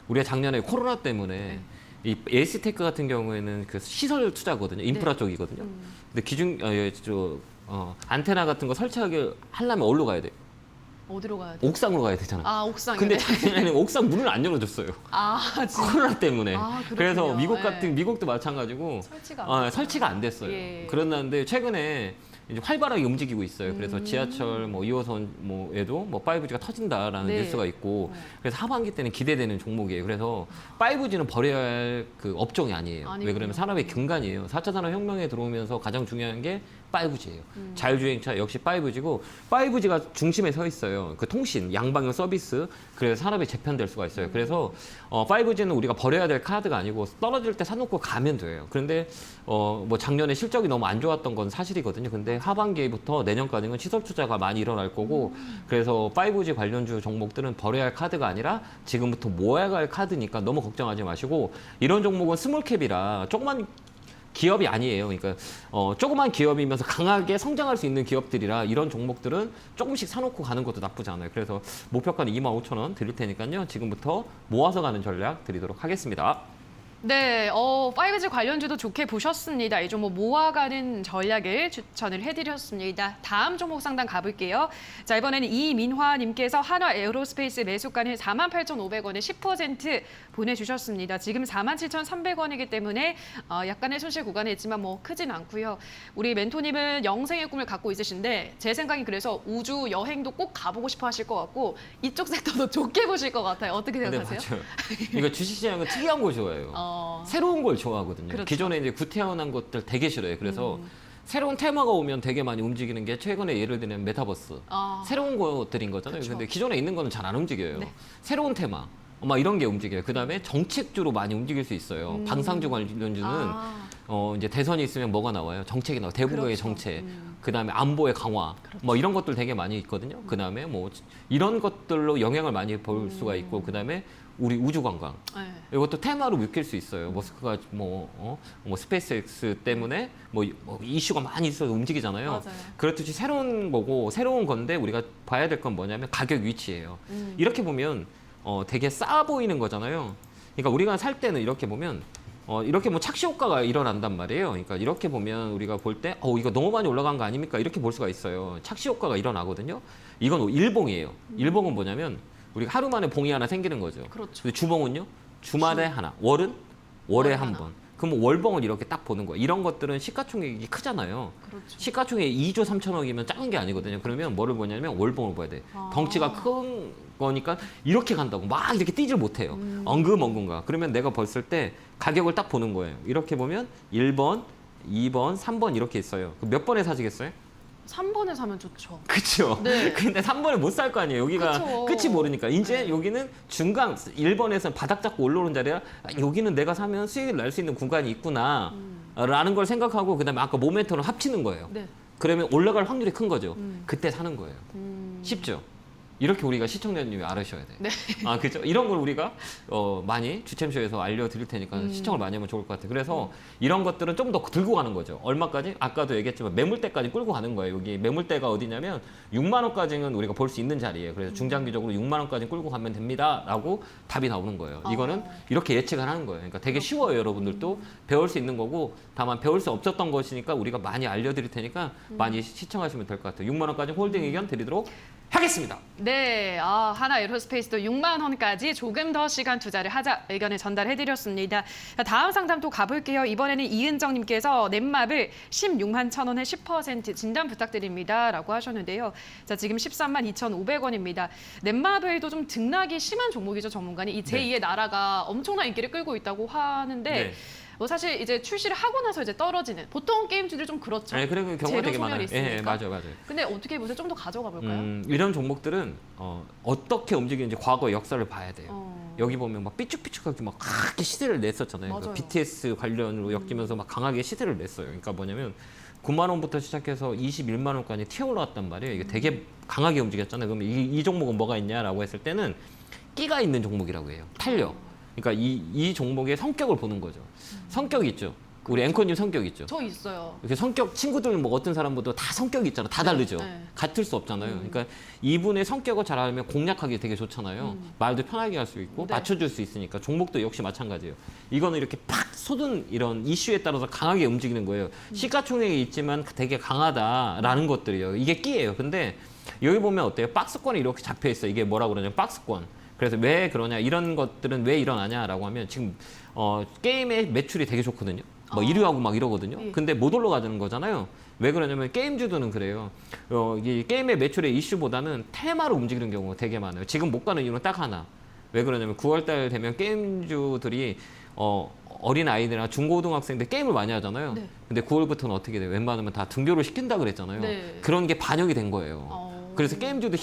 우리가 작년에 코로나 때문에 이 에이스테크 같은 경우에는 그 시설 투자거든요. 인프라 쪽이거든요. 근데 안테나 같은 거 설치하게 하려면 어디로 가야 돼요? 어디로 가야 돼요? 옥상으로 가야 되잖아. 아, 옥상이네. 근데 작년에는 옥상 문을 안 열어줬어요. 아, 진짜. 코로나 때문에. 아, 그렇군요. 그래서 네. 미국도 마찬가지고 설치가 안 됐어요. 예. 그런데 최근에 이제 활발하게 움직이고 있어요. 그래서 지하철 2호선 뭐에도 5G가 터진다라는 네. 뉴스가 있고 그래서 하반기 때는 기대되는 종목이에요. 그래서 5G는 버려야 할 그 업종이 아니에요. 왜 아니군요. 그러면 산업의 근간이에요. 4차 산업혁명에 들어오면서 가장 중요한 게 5G예요. 자율주행차 역시 5G고 5G가 중심에 서 있어요. 그 통신, 양방향 서비스, 그래서 산업이 재편될 수가 있어요. 그래서 5G는 우리가 버려야 될 카드가 아니고 떨어질 때 사놓고 가면 돼요. 그런데 뭐 작년에 실적이 너무 안 좋았던 건 사실이거든요. 근데 하반기부터 내년까지는 시설 투자가 많이 일어날 거고 그래서 5G 관련주 종목들은 버려야 할 카드가 아니라 지금부터 모아야 할 카드니까 너무 걱정하지 마시고 이런 종목은 스몰캡이라 조그만 기업이 아니에요. 그러니까 조그만 기업이면서 강하게 성장할 수 있는 기업들이라 이런 종목들은 조금씩 사놓고 가는 것도 나쁘지 않아요. 그래서 목표가는 25,000원 드릴 테니까요. 지금부터 모아서 가는 전략 드리도록 하겠습니다. 네, 5G 관련주도 좋게 보셨습니다. 이 종목 모아가는 전략을 추천을 해드렸습니다. 다음 종목 상담 가볼게요. 자, 이번에는 이민화님께서 한화 에어로스페이스 매수가는 48,500원에 10% 보내주셨습니다. 지금 47,300원이기 때문에 약간의 손실 구간에 있지만 뭐 크진 않고요. 우리 멘토님은 영생의 꿈을 갖고 있으신데 제 생각이 그래서 우주 여행도 꼭 가보고 싶어 하실 것 같고 이쪽 섹터도 좋게 보실 것 같아요. 어떻게 네, 생각하세요? 맞아요. 그러니까 주식시장은 특이한 걸 좋아해요. 새로운 걸 좋아하거든요. 그렇죠. 기존에 이제 구태연한 것들 되게 싫어요. 그래서 새로운 테마가 오면 되게 많이 움직이는 게 최근에 예를 들면 메타버스. 새로운 것들인 거잖아요. 그렇죠. 근데 기존에 있는 거는 잘 안 움직여요. 네. 새로운 테마. 막 이런 게 움직여요. 그다음에 정책주로 많이 움직일 수 있어요. 방산주 관련주는 이제 대선이 있으면 뭐가 나와요? 정책이 나와요. 대북의 그렇죠. 정책. 그다음에 안보의 강화. 뭐 이런 것들 되게 많이 있거든요. 그다음에 뭐 이런 것들로 영향을 많이 볼 수가 있고 그다음에 우리 우주 관광. 네. 이것도 테마로 묶일 수 있어요. 머스크가 스페이스X 때문에 뭐 이슈가 많이 있어서 움직이잖아요. 맞아요. 그렇듯이 새로운 거고 새로운 건데 우리가 봐야 될 건 뭐냐면 가격 위치예요. 이렇게 보면 되게 싸 보이는 거잖아요. 그러니까 우리가 살 때는 이렇게 보면 이렇게 뭐 착시 효과가 일어난단 말이에요. 그러니까 이렇게 보면 우리가 볼 때 이거 너무 많이 올라간 거 아닙니까? 이렇게 볼 수가 있어요. 착시 효과가 일어나거든요. 이건 일봉이에요. 일봉은 뭐냐면 우리가 하루 만에 봉이 하나 생기는 거죠. 그렇죠. 근데 주봉은요? 주말에 하나. 월은? 월에 한 번. 그럼 월봉을 이렇게 딱 보는 거예요. 이런 것들은 시가총액이 크잖아요. 그렇죠. 시가총액이 2조 3천억이면 작은 게 아니거든요. 그러면 뭐를 보냐면 월봉을 봐야 돼. 덩치가 큰 거니까 이렇게 간다고 막 이렇게 뛰질 못해요. 엉금엉금가. 그러면 내가 봤을 때 가격을 딱 보는 거예요. 이렇게 보면 1번, 2번, 3번 이렇게 있어요. 몇 번에 사시겠어요? 3번에 사면 좋죠. 그렇죠. 네. 근데 3번에 못 살 거 아니에요. 여기가 그쵸. 끝이 모르니까. 이제 여기는 중간 1번에서는 바닥 잡고 올라오는 자리라 여기는 내가 사면 수익을 낼 수 있는 구간이 있구나. 라는 걸 생각하고 그다음에 아까 모멘텀을 합치는 거예요. 네. 그러면 올라갈 확률이 큰 거죠. 그때 사는 거예요. 쉽죠? 이렇게 우리가 시청자님이 알으셔야 돼요. 네. 아, 그죠? 이런 걸 우리가 많이 주챔쇼에서 알려드릴 테니까 시청을 많이 하면 좋을 것 같아요. 그래서 이런 것들은 좀 더 들고 가는 거죠. 얼마까지? 아까도 얘기했지만 매물대까지 끌고 가는 거예요. 여기 매물대가 어디냐면 6만 원까지는 우리가 볼 수 있는 자리예요. 그래서 중장기적으로 6만 원까지 끌고 가면 됩니다라고 답이 나오는 거예요. 이거는 이렇게 예측을 하는 거예요. 그러니까 되게 쉬워요. 여러분들도 배울 수 있는 거고 다만 배울 수 없었던 것이니까 우리가 많이 알려드릴 테니까 많이 시청하시면 될 것 같아요. 6만 원까지 홀딩 의견 드리도록 하겠습니다. 네, 하나 에어로스페이스도 6만 원까지 조금 더 시간 투자를 하자 의견을 전달해드렸습니다. 자, 다음 상담 또 가볼게요. 이번에는 이은정님께서 넷마블 16만 1,000원에 10% 진단 부탁드립니다라고 하셨는데요. 자, 지금 13만 2,500원입니다. 넷마블도 좀 등락이 심한 종목이죠, 전문가님. 이 제2의 나라가 엄청난 인기를 끌고 있다고 하는데. 네. 뭐 사실 이제 출시를 하고 나서 이제 떨어지는 보통 게임주들이 좀 그렇죠. 네, 그런 경우가 재료 되게 많아요. 소멸이 있으니까. 예, 맞아요. 근데 어떻게 보세요? 좀 더 가져가 볼까요? 이런 종목들은 어떻게 움직이는지 과거 역사를 봐야 돼요. 여기 보면 막 삐쭉삐쭉하게 막 강하게 시세를 냈었잖아요. 맞아요. BTS 관련으로 엮이면서 막 강하게 시세를 냈어요. 그러니까 뭐냐면 9만 원부터 시작해서 21만 원까지 튀어 올라왔단 말이에요. 이게 되게 강하게 움직였잖아요. 그럼 이 종목은 뭐가 있냐라고 했을 때는 끼가 있는 종목이라고 해요. 탄력. 그러니까 이 종목의 성격을 보는 거죠. 성격 있죠. 우리 앵커님 성격 있죠. 저 있어요. 이렇게 성격 친구들 뭐 어떤 사람보다 다 성격이 있잖아. 다 다르죠. 네. 같을 수 없잖아요. 그러니까 이분의 성격을 잘 알면 공략하기 되게 좋잖아요. 말도 편하게 할 수 있고 네. 맞춰줄 수 있으니까 종목도 역시 마찬가지예요. 이거는 이렇게 팍 쏟은 이런 이슈에 따라서 강하게 움직이는 거예요. 시가총액이 있지만 되게 강하다라는 것들이에요. 이게 끼예요. 근데 여기 보면 어때요? 박스권이 이렇게 잡혀 있어요. 이게 뭐라고 그러냐면 박스권. 그래서 왜 그러냐, 이런 것들은 왜 일어나냐라고 하면 지금 게임의 매출이 되게 좋거든요. 뭐 1위하고 막 이러거든요. 예. 근데 못 올라가는 거잖아요. 왜 그러냐면 게임주들은 그래요. 이 게임의 매출의 이슈보다는 테마로 움직이는 경우가 되게 많아요. 지금 못 가는 이유는 딱 하나. 왜 그러냐면 9월달 되면 게임주들이 어린 아이들이나 중고등학생들 게임을 많이 하잖아요. 네. 근데 9월부터는 어떻게 돼요? 웬만하면 다 등교를 시킨다 그랬잖아요. 네. 그런 게 반영이 된 거예요. 그래서 게임주도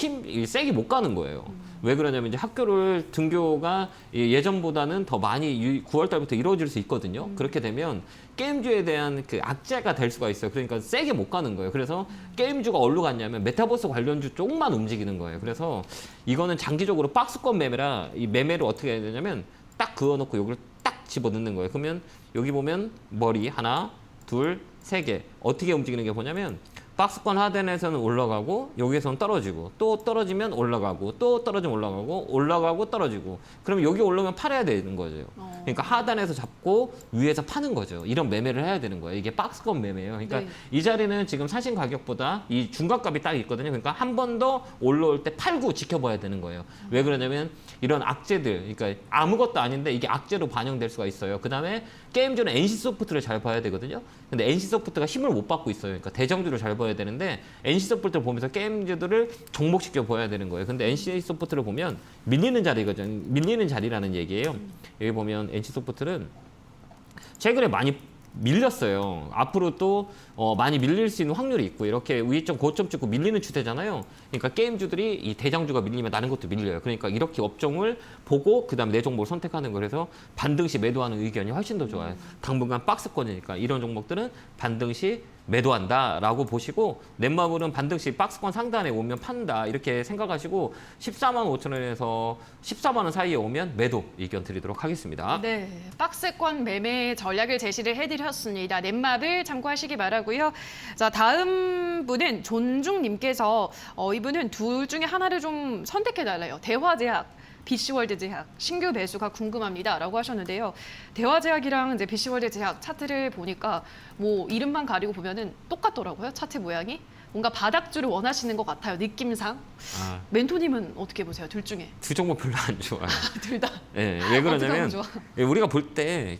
세게 못 가는 거예요. 왜 그러냐면 이제 학교를 등교가 예전보다는 더 많이 9월 달부터 이루어질 수 있거든요. 그렇게 되면 게임주에 대한 그 악재가 될 수가 있어요. 그러니까 세게 못 가는 거예요. 그래서 게임주가 어디로 갔냐면 메타버스 관련주 쪽만 움직이는 거예요. 그래서 이거는 장기적으로 박스권 매매라 이 매매를 어떻게 해야 되냐면 딱 그어놓고 여기를 딱 집어넣는 거예요. 그러면 여기 보면 머리 하나, 둘, 세 개 어떻게 움직이는 게 뭐냐면 박스권 하단에서는 올라가고 여기에서는 떨어지고 또 떨어지면 올라가고 또 떨어지면 올라가고 떨어지고 그럼 여기 올라오면 팔아야 되는 거죠. 그러니까 하단에서 잡고 위에서 파는 거죠. 이런 매매를 해야 되는 거예요. 이게 박스권 매매예요. 그러니까 네. 이 자리는 지금 사신 가격보다 이 중간값이 딱 있거든요. 그러니까 한 번 더 올라올 때 팔고 지켜봐야 되는 거예요. 왜 그러냐면 이런 악재들, 그러니까 아무것도 아닌데 이게 악재로 반영될 수가 있어요. 그다음에 게임주는 NC소프트를 잘 봐야 되거든요. 근데 NC소프트가 힘을 못 받고 있어요. 그러니까 대장주를 잘 봐야 되는데 NC소프트를 보면서 게임주들을 종목시켜 보야 되는 거예요. 근데 NC소프트를 보면 밀리는 자리거든요. 밀리는 자리라는 얘기예요. 여기 보면 NC소프트는 최근에 많이 밀렸어요. 앞으로 또 많이 밀릴 수 있는 확률이 있고 이렇게 위점 고점 찍고 밀리는 추세잖아요. 그러니까 게임주들이 이 대장주가 밀리면 다른 것도 밀려요. 그러니까 이렇게 업종을 보고 그다음에 내 종목을 선택하는 거 그래서 반등시 매도하는 의견이 훨씬 더 좋아요. 당분간 박스권이니까 이런 종목들은 반등시 매도한다라고 보시고 넷마블은 반등시 박스권 상단에 오면 판다 이렇게 생각하시고 14만 5천 원에서 14만 원 사이에 오면 매도 의견 드리도록 하겠습니다. 네, 박스권 매매 전략을 제시를 해드렸습니다. 넷마블 참고하시기 바라고요. 자, 다음 분은 존중님께서 이분은 둘 중에 하나를 좀 선택해달래요. 대화제약. BC월드 제약 신규 매수가 궁금합니다라고 하셨는데요. 대화제약이랑 이제 BC월드 제약 차트를 보니까 뭐 이름만 가리고 보면은 똑같더라고요. 차트 모양이 뭔가 바닥주를 원하시는 것 같아요. 느낌상. 멘토님은 어떻게 보세요? 둘 중에 두 종목 별로 안 좋아요. 둘 다. 네, 왜 그러냐면 어떻게 하면 좋아? 우리가 볼 때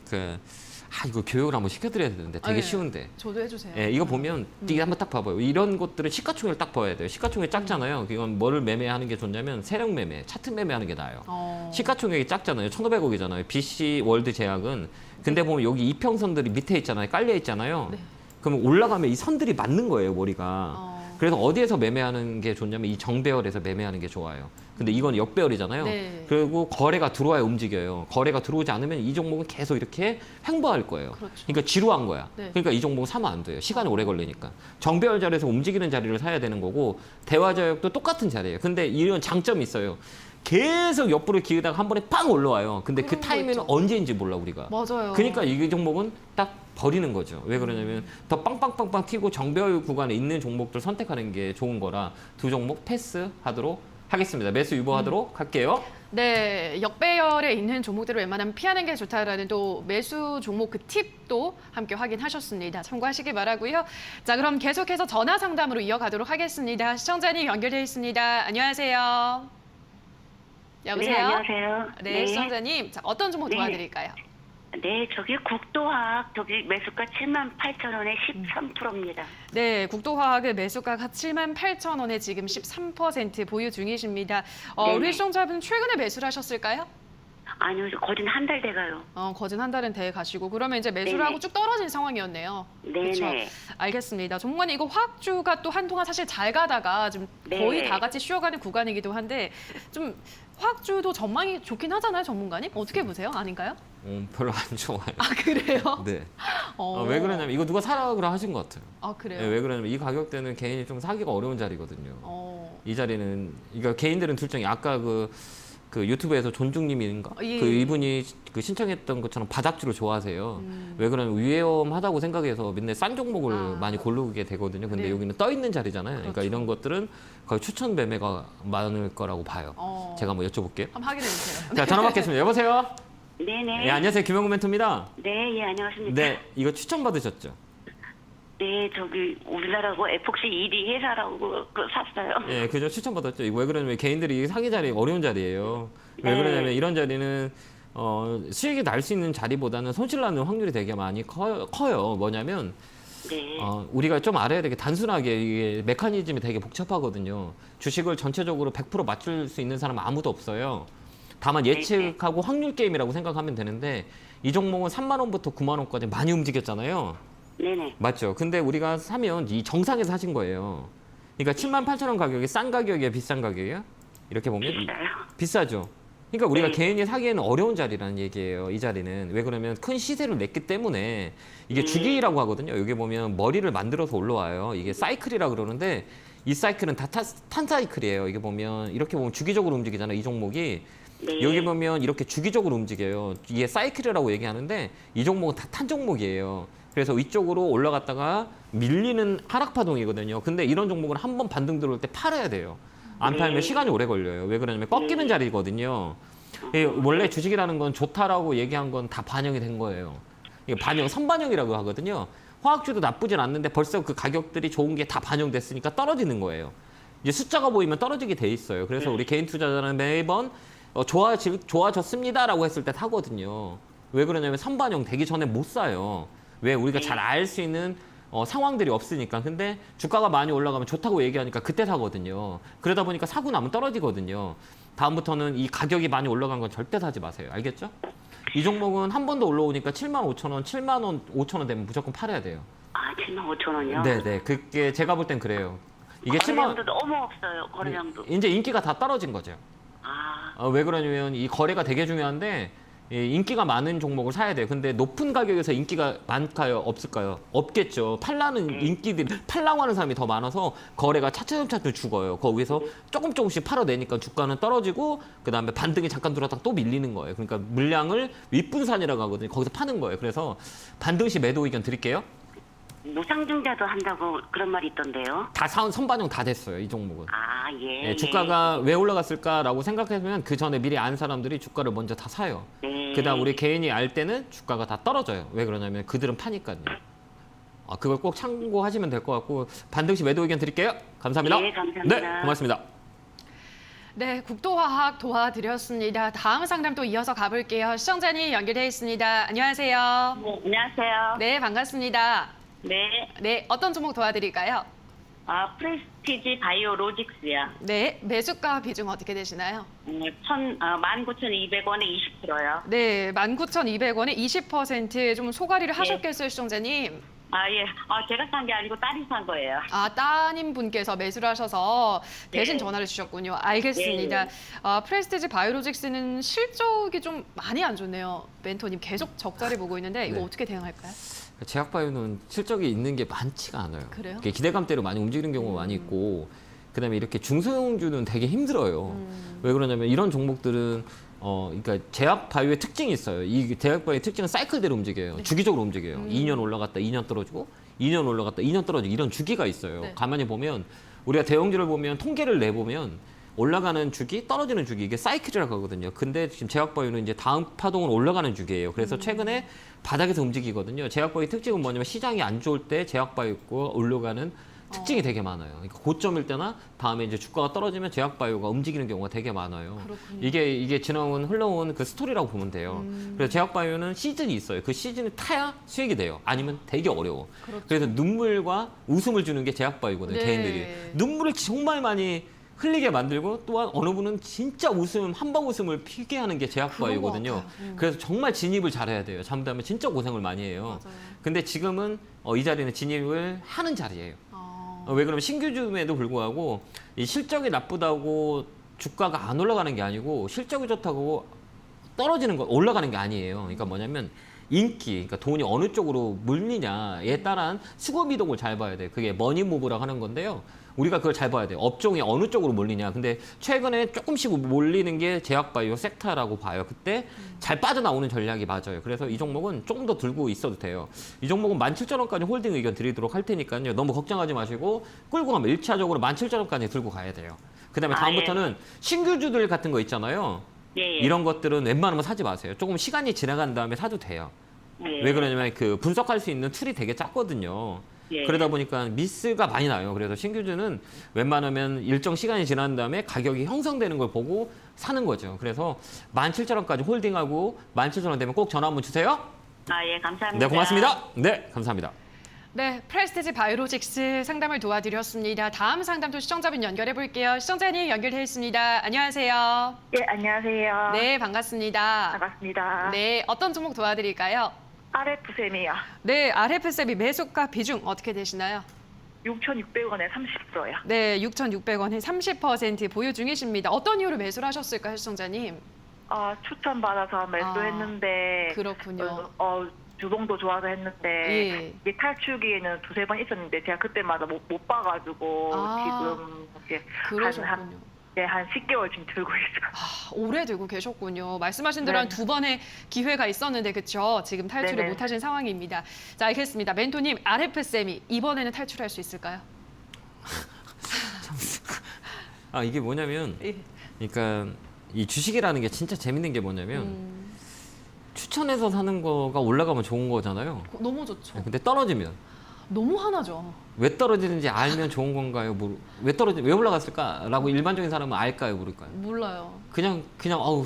이거 교육을 한번 시켜드려야 되는데 되게 네. 쉬운데. 저도 해주세요. 예, 이거 보면 이게 한번 딱 봐봐요. 이런 것들은 시가총액을 딱 봐야 돼요. 시가총액이 작잖아요. 이건 뭐를 매매하는 게 좋냐면 세력 매매, 차트 매매하는 게 나아요. 시가총액이 작잖아요. 1,500억이잖아요. BC 월드 제약은. 근데 보면 여기 이평선들이 밑에 있잖아요. 깔려 있잖아요. 네. 그러면 올라가면 이 선들이 맞는 거예요, 머리가. 그래서 어디에서 매매하는 게 좋냐면 이 정배열에서 매매하는 게 좋아요. 근데 이건 역배열이잖아요. 네. 그리고 거래가 들어와야 움직여요. 거래가 들어오지 않으면 이 종목은 계속 이렇게 횡보할 거예요. 그렇죠. 그러니까 지루한 거야. 네. 그러니까 이 종목은 사면 안 돼요. 시간이 오래 걸리니까. 정배열 자리에서 움직이는 자리를 사야 되는 거고 대화자역도 똑같은 자리예요. 근데 이런 장점이 있어요. 계속 옆으로 기우다가 한 번에 빵 올라와요. 근데 그 그런 거 타이밍은 있죠. 언제인지 몰라 우리가. 맞아요. 그러니까 이 종목은 딱 버리는 거죠. 왜 그러냐면 더 빵빵빵빵 튀고 정배열 구간에 있는 종목들 선택하는 게 좋은 거라 두 종목 패스하도록 하겠습니다. 매수 유보하도록 할게요. 네, 역배열에 있는 종목들을 웬만하면 피하는 게 좋다라는 또 매수 종목 그 팁도 함께 확인하셨습니다. 참고하시기 바라고요. 자, 그럼 계속해서 전화 상담으로 이어가도록 하겠습니다. 시청자님 연결돼 있습니다. 안녕하세요. 여보세요? 네, 안녕하세요. 네, 시청자님. 자, 어떤 종목 네. 도와드릴까요? 네, 저기 국도화학 저기 매수가 78,000원에 13%입니다. 네, 국도화학의 매수가가 78,000원에 지금 13% 보유 중이십니다. 네네. 우리 시청자분 최근에 매수를 하셨을까요? 아니요, 거진 한 달 돼가요. 거진 한 달은 돼 가시고 그러면 이제 매수를 네네. 하고 쭉 떨어진 상황이었네요. 그렇죠. 네네. 알겠습니다. 종무관님 이거 화학주가 또 한동안 사실 잘 가다가 좀 네. 거의 다 같이 쉬어가는 구간이기도 한데 좀 화학주도 전망이 좋긴 하잖아요, 전문가님? 어떻게 보세요? 아닌가요? 별로 안 좋아요. 아 그래요? 네. 어. 왜 그러냐면 이거 누가 사라 그래 하신 것 같아요. 아 그래요? 네, 왜 그러냐면 이 가격대는 개인이 좀 사기가 어려운 자리거든요. 이 자리는 그러니까 개인들은 둘 중에 아까 그 유튜브에서 존중님인가 예. 그 이분이 그 신청했던 것처럼 바닥주를 좋아하세요. 왜 그러냐면 위험하다고 생각해서 맨날 싼 종목을 아. 많이 고르게 되거든요. 근데 네. 여기는 떠 있는 자리잖아요. 그러니까 그렇죠. 이런 것들은 거의 추천 매매가 많을 거라고 봐요. 제가 제가 한번 여쭤볼게요. 한번 확인해 주세요. 자, 전화 받겠습니다. 여보세요. 네네. 네, 안녕하세요. 김영구 멘토입니다. 네, 예, 안녕하십니까. 네, 이거 추천 받으셨죠? 네, 저기 우리나라고 에폭시 1위 회사라고 샀어요. 예, 그죠. 추천 받았죠. 이거 왜 그러냐면 개인들이 사기 자리 어려운 자리예요. 왜 네. 그러냐면 이런 자리는 수익이 날 수 있는 자리보다는 손실 나는 확률이 되게 많이 커요. 뭐냐면 네. 우리가 좀 알아야 되게 단순하게 이게 메커니즘이 되게 복잡하거든요. 주식을 전체적으로 100% 맞출 수 있는 사람은 아무도 없어요. 다만 예측하고 확률 게임이라고 생각하면 되는데 이 종목은 3만 원부터 9만 원까지 많이 움직였잖아요. 네네. 맞죠. 근데 우리가 사면 이 정상에서 사신 거예요. 그러니까 78,000원 가격이 싼 가격이에요, 비싼 가격이에요? 이렇게 보면 비싸요. 비싸죠. 그러니까 우리가 네. 개인이 사기에는 어려운 자리라는 얘기예요. 이 자리는 왜 그러면 큰 시세를 냈기 때문에 이게 주기라고 하거든요. 여기 보면 머리를 만들어서 올라와요. 이게 사이클이라 그러는데 이 사이클은 다 탄 사이클이에요. 이게 보면 이렇게 보면 주기적으로 움직이잖아요. 이 종목이 네. 여기 보면 이렇게 주기적으로 움직여요. 이게 사이클이라고 얘기하는데 이 종목은 다 탄 종목이에요. 그래서 위쪽으로 올라갔다가 밀리는 하락 파동이거든요. 근데 이런 종목은 한 번 반등 들어올 때 팔아야 돼요. 안 팔면 시간이 오래 걸려요. 왜 그러냐면 꺾이는 자리거든요. 원래 주식이라는 건 좋다라고 얘기한 건 다 반영이 된 거예요. 이게 반영, 선반영이라고 하거든요. 화학주도 나쁘진 않는데 벌써 그 가격들이 좋은 게 다 반영됐으니까 떨어지는 거예요. 이제 숫자가 보이면 떨어지게 돼 있어요. 그래서 우리 개인 투자자는 매번 좋아졌습니다라고 했을 때 사거든요. 왜 그러냐면 선반영 되기 전에 못 사요. 왜 우리가 잘 알 수 있는 상황들이 없으니까. 근데 주가가 많이 올라가면 좋다고 얘기하니까 그때 사거든요. 그러다 보니까 사고 나면 떨어지거든요. 다음부터는 이 가격이 많이 올라간 건 절대 사지 마세요. 알겠죠? 이 종목은 한 번 더 올라오니까 75,000원, 7만 5천 원 되면 무조건 팔아야 돼요. 아, 75,000원이요? 네네. 그게 제가 볼 땐 그래요. 이게 7만 거래량도 너무 없어요. 거래량도. 이제 인기가 다 떨어진 거죠. 아, 왜 그러냐면 이 거래가 되게 중요한데 이 인기가 많은 종목을 사야 돼요. 근데 높은 가격에서 인기가 많을까요? 없을까요? 없겠죠. 팔라는 인기들이 팔라고 하는 사람이 더 많아서 거래가 차츰차츰 죽어요. 거기서 조금씩 팔아내니까 주가는 떨어지고 그다음에 반등이 잠깐 들어왔다가 또 밀리는 거예요. 그러니까 물량을 윗분산이라고 하거든요. 거기서 파는 거예요. 그래서 반등 시 매도 의견 드릴게요. 무상증자도 한다고 그런 말이 있던데요. 다 선반영 다 됐어요. 이 종목은. 아, 예. 예, 주가가 왜 올라갔을까라고 생각하면 그 전에 미리 안 사람들이 주가를 먼저 다 사요. 네. 그다음 우리 개인이 알 때는 주가가 다 떨어져요. 왜 그러냐면 그들은 파니까요. 그걸 꼭 참고하시면 될 것 같고 반등 시 매도 의견 드릴게요. 감사합니다. 네, 감사합니다. 네, 고맙습니다. 네, 국도화학 도와드렸습니다. 다음 상담 또 이어서 가볼게요. 시청자님 연결되어 있습니다. 안녕하세요. 네, 안녕하세요. 네, 반갑습니다. 네. 네, 어떤 종목 도와드릴까요? 프레스티지 바이오로직스야. 네, 매수가 비중 어떻게 되시나요? 19,200원에 20%요. 네, 19,200원에 20% 좀 소가리를 하셨겠어요, 시청자님? 아, 예. 제가 산 게 아니고 딸이 산 거예요. 아, 따님 분께서 매수를 하셔서 대신 네. 전화를 주셨군요. 알겠습니다. 예. 프레스티지 바이오로직스는 실적이 좀 많이 안 좋네요. 멘토님 계속 적자를 보고 있는데 이거 네. 어떻게 대응할까요? 제약바이오는 실적이 있는 게 많지가 않아요. 그래요? 이렇게 기대감대로 많이 움직이는 경우가 많이 있고, 그다음에 이렇게 중소형주는 되게 힘들어요. 왜 그러냐면 이런 종목들은 그러니까 제약바이오의 특징이 있어요. 이 제약바이오의 특징은 사이클대로 움직여요. 주기적으로 움직여요. 2년 올라갔다 2년 떨어지고 2년 올라갔다 2년 떨어지고 이런 주기가 있어요. 네. 가만히 보면 우리가 대형주를 보면 통계를 내보면 올라가는 주기, 떨어지는 주기 이게 사이클이라고 하거든요. 근데 지금 제약바이오는 이제 다음 파동은 올라가는 주기예요. 그래서 최근에 바닥에서 움직이거든요. 제약바이오의 특징은 뭐냐면 시장이 안 좋을 때 제약바이오가 올라가는 특징이 되게 많아요. 그러니까 고점일 때나 다음에 이제 주가가 떨어지면 제약바이오가 움직이는 경우가 되게 많아요. 그렇군요. 이게 지나온 흘러온 그 스토리라고 보면 돼요. 그래서 제약바이오는 시즌이 있어요. 그 시즌을 타야 수익이 돼요. 아니면 되게 어려워. 그렇죠. 그래서 눈물과 웃음을 주는 게 제약바이오거든요. 네. 개인들이 눈물을 정말 많이 흘리게 만들고 또한 어느 분은 진짜 웃음 한방 웃음을 피게 하는 게 제약바이오거든요. 그런 것 같아요. 그래서 정말 진입을 잘해야 돼요. 잘못하면 진짜 고생을 많이 해요. 맞아요. 근데 지금은 이 자리는 진입을 하는 자리예요. 왜 그러면 신규주임에도 불구하고 이 실적이 나쁘다고 주가가 안 올라가는 게 아니고 실적이 좋다고 떨어지는 거 올라가는 게 아니에요. 그러니까 뭐냐면 인기, 그러니까 돈이 어느 쪽으로 물리냐에 따른 수급 이동을 잘 봐야 돼요. 그게 머니무브라고 하는 건데요. 우리가 그걸 잘 봐야 돼요. 업종이 어느 쪽으로 몰리냐. 근데 최근에 조금씩 몰리는 게 제약바이오 섹터라고 봐요. 그때 잘 빠져나오는 전략이 맞아요. 그래서 이 종목은 조금 더 들고 있어도 돼요. 이 종목은 17,000원까지 홀딩 의견 드리도록 할 테니까요. 너무 걱정하지 마시고 끌고 가면 1차적으로 17,000원까지 들고 가야 돼요. 그다음에 다음부터는 신규주들 같은 거 있잖아요. 예, 예. 이런 것들은 웬만하면 사지 마세요. 조금 시간이 지나간 다음에 사도 돼요. 예. 왜 그러냐면 그 분석할 수 있는 툴이 되게 작거든요. 예. 그러다 보니까 미스가 많이 나요. 그래서 신규주는 웬만하면 일정 시간이 지난 다음에 가격이 형성되는 걸 보고 사는 거죠. 그래서 17,000원까지 홀딩하고 17,000원 되면 꼭 전화 한번 주세요. 아, 예, 감사합니다. 네, 고맙습니다. 네, 감사합니다. 네, 프레스티지 바이오로직스 상담을 도와드렸습니다. 다음 상담도 시청자분 연결해 볼게요. 시청자님 연결되어 있습니다. 안녕하세요. 예, 안녕하세요. 네, 반갑습니다. 반갑습니다. 네, 어떤 종목 도와드릴까요? RF쌤이요. 네, RF쌤이 매수가 비중 어떻게 되시나요? 6,600원에 30%요. 네, 6,600원에 30% 보유 중이십니다. 어떤 이유로 매수를 하셨을까요, 시청자님? 추천받아서 매수했는데 그렇군요. 주봉도 좋아서 했는데 예. 이게 탈출기에는 두세 번 있었는데 제가 그때마다 못 봐가지고 지금 이렇게 그러셨군요. 한 10개월 지금 들고 있어요. 오래 들고 계셨군요. 말씀하신 대로 한 2번의 기회가 있었는데 그렇죠? 지금 탈출을 네네. 못하신 상황입니다. 자, 알겠습니다. 멘토님, RF쌤이 이번에는 탈출할 수 있을까요? 이게 뭐냐면 예. 그러니까 이 주식이라는 게 진짜 재밌는 게 뭐냐면 추천해서 사는 거가 올라가면 좋은 거잖아요. 너무 좋죠. 근데 떨어지면 너무 화나죠. 왜 떨어지는지 알면 좋은 건가요? 왜 올라갔을까라고 일반적인 사람은 알까요, 모를까요? 몰라요. 그냥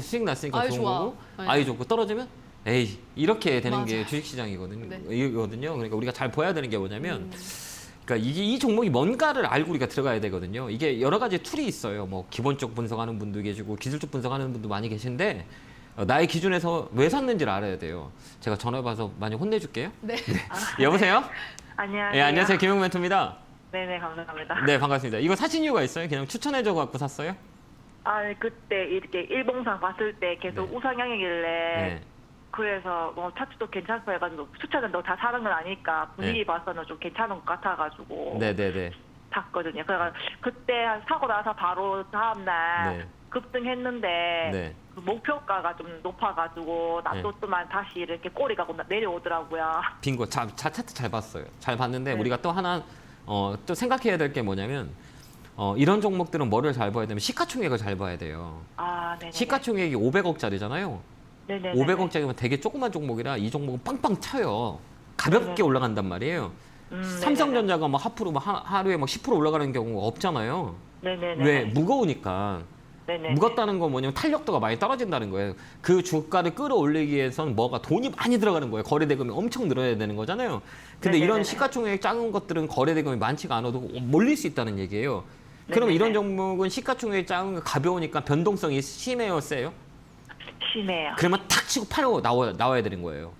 수익 났으니까 아이, 좋은 좋아. 거고 네. 아이 좋고 떨어지면 에이 이렇게 되는 게 맞아요. 주식시장이거든요. 네. 이거든요. 그러니까 우리가 잘 봐야 되는 게 뭐냐면 그러니까 이 종목이 뭔가를 알고 우리가 들어가야 되거든요. 이게 여러 가지 툴이 있어요. 뭐 기본적 분석하는 분도 계시고 기술적 분석하는 분도 많이 계신데 나의 기준에서 왜 샀는지를 알아야 돼요. 제가 전화 받아서 많이 혼내줄게요. 네. 여보세요? 안녕하세요. 네, 안녕하세요. 김용 멘토입니다. 네네, 감사합니다. 네, 반갑습니다. 이거 사신 이유가 있어요? 그냥 추천해줘 갖고 샀어요? 그때 이렇게 일봉상 봤을 때 계속 네. 우상향이길래 네. 그래서 차트도 괜찮고 해가지고 추천은 너 다 사는 건 아니까 분위기 네. 봐서는 좀 괜찮은 것 같아가지고 네네네. 샀거든요. 그래서 그때 사고 나서 바로 다음날 네. 급등했는데 네. 그 목표가가 좀 높아가지고 놔뒀더만 다시 이렇게 꼬리가 내려오더라고요. 빙고. 차트 잘 봤어요. 잘 봤는데 네. 우리가 또 하나 또 생각해야 될 게 뭐냐면 이런 종목들은 뭐를 잘 봐야 되면 시가총액을 잘 봐야 돼요. 네네. 시가총액이 500억짜리잖아요. 네네. 500억짜리면 되게 조그만 종목이라 이 종목은 빵빵 차요. 가볍게 네네. 올라간단 말이에요. 삼성전자가 막 하루에 막 10% 올라가는 경우가 없잖아요. 네네네. 왜? 무거우니까. 네네. 무겁다는 건 뭐냐면 탄력도가 많이 떨어진다는 거예요. 그 주가를 끌어올리기 위해서는 돈이 많이 들어가는 거예요. 거래대금이 엄청 늘어야 되는 거잖아요. 근데 네네네. 이런 시가총액 작은 것들은 거래대금이 많지가 않아도 몰릴 수 있다는 얘기예요. 그럼 네네네. 이런 종목은 시가총액 작은 거 가벼우니까 변동성이 심해요, 세요? 심해요. 그러면 탁 치고 팔고 나와야 되는 거예요.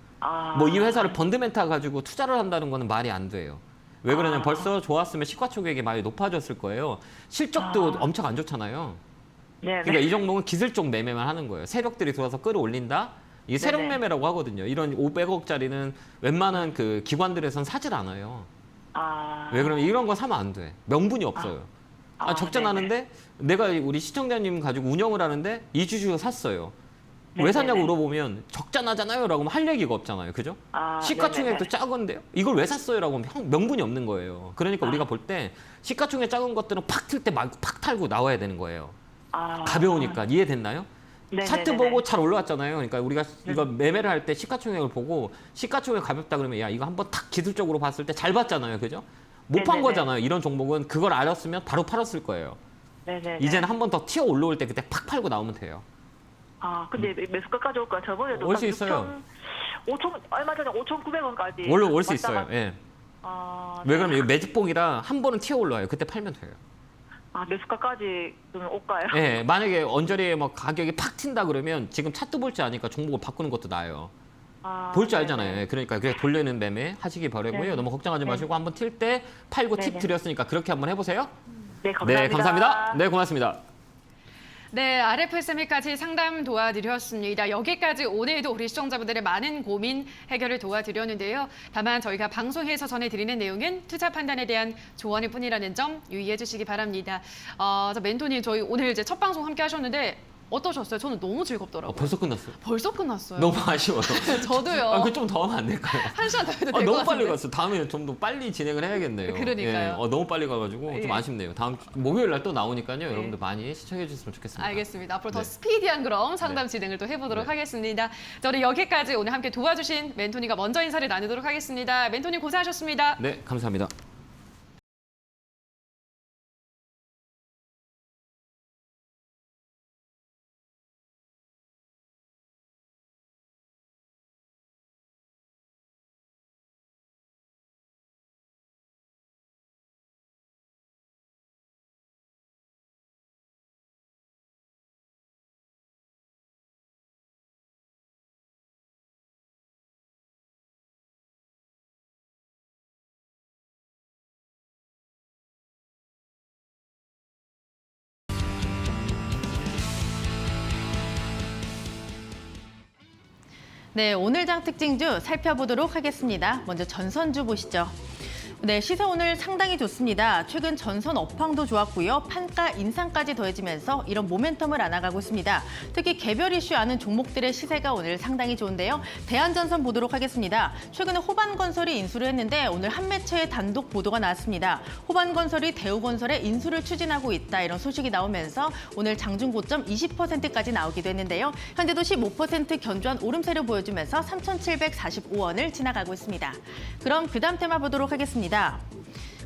뭐 이 회사를 펀드멘탈 가지고 투자를 한다는 거는 말이 안 돼요. 왜 그러냐면 벌써 좋았으면 시가총액이 많이 높아졌을 거예요. 실적도 엄청 안 좋잖아요. 네. 그러니까 이 종목은 기술적 매매만 하는 거예요. 세력들이 들어와서 끌어올린다. 이게 세력 네네. 매매라고 하거든요. 이런 500억짜리는 웬만한 그 기관들에선 사질 않아요. 왜 그러면 이런 거 사면 안 돼. 명분이 없어요. 적자 네네. 나는데 내가 우리 시청자님 가지고 운영을 하는데 이 주식을 샀어요. 왜 네네네. 샀냐고 물어보면 적자 나잖아요 라고 하면 할 얘기가 없잖아요. 그죠? 시가총액도 네네네. 작은데요? 이걸 왜 샀어요? 라고 하면 명분이 없는 거예요. 그러니까 우리가 볼 때 시가총액 작은 것들은 팍 틀 때 말고 팍 탈고 나와야 되는 거예요. 가벼우니까. 이해됐나요? 네네네네. 차트 보고 잘 올라왔잖아요. 그러니까 우리가 이거 매매를 할 때 시가총액을 보고 시가총액 가볍다 그러면 야 이거 한번 탁 기술적으로 봤을 때 잘 봤잖아요. 그죠? 못 판 네네네. 거잖아요. 이런 종목은 그걸 알았으면 바로 팔았을 거예요. 네네. 이제는 한 번 더 튀어 올라올 때 그때 팍 팔고 나오면 돼요. 근데 매수가까지 올까? 저번에도 올 수 있어요. 5천 얼마 전에 5,900원까지 올 수 있어요. 예. 왜 그러면 이거 매집봉이라 한 번은 튀어 올라와요. 그때 팔면 돼요. 매수가까지 좀 올까요? 예, 만약에 언저리에 뭐 가격이 팍 튄다 그러면 지금 차트 볼 줄 아니까 종목을 바꾸는 것도 나아요. 볼 줄 알잖아요. 네네. 예, 그러니까 그냥 돌리는 매매 하시기 바라고요. 네. 너무 걱정하지 네. 마시고 한번 튈 때 팔고 네네. 팁 드렸으니까 그렇게 한번 해보세요. 네, 감사합니다. 네, 감사합니다. 네, 고맙습니다. 네, RFSME까지 상담 도와드렸습니다. 여기까지 오늘도 우리 시청자분들의 많은 고민 해결을 도와드렸는데요. 다만 저희가 방송에서 전해드리는 내용은 투자 판단에 대한 조언일 뿐이라는 점 유의해 주시기 바랍니다. 멘토님, 저희 오늘 이제 첫 방송 함께 하셨는데 어떠셨어요? 저는 너무 즐겁더라고요. 벌써 끝났어요. 벌써 끝났어요. 너무 아쉬워요. 저도요. 그 좀 더 하면 안 될까요? 한 시간 더 해도 될 것 너무 같은데. 빨리 갔어. 다음에 좀 더 빨리 진행을 해야겠네요. 그러니까요. 예, 너무 빨리 가가지고 좀 예. 아쉽네요. 다음 목요일 날 또 나오니까요. 여러분들 많이 시청해 주셨으면 좋겠습니다. 알겠습니다. 앞으로 더 네. 스피디한 그럼 상담 네. 진행을 또 해보도록 네. 하겠습니다. 저는 여기까지 오늘 함께 도와주신 멘토님과 먼저 인사를 나누도록 하겠습니다. 멘토님 고생하셨습니다. 네, 감사합니다. 네, 오늘 장 특징주 살펴보도록 하겠습니다. 먼저 전선주 보시죠. 네, 시세 오늘 상당히 좋습니다. 최근 전선 업황도 좋았고요. 판가 인상까지 더해지면서 이런 모멘텀을 안아가고 있습니다. 특히 개별 이슈하는 종목들의 시세가 오늘 상당히 좋은데요. 대한전선 보도록 하겠습니다. 최근에 호반건설이 인수를 했는데 오늘 한 매체에 단독 보도가 나왔습니다. 호반건설이 대우건설에 인수를 추진하고 있다 이런 소식이 나오면서 오늘 장중 고점 20%까지 나오기도 했는데요. 현재도 15% 견조한 오름세를 보여주면서 3,745원을 지나가고 있습니다. 그럼 그다음 테마 보도록 하겠습니다.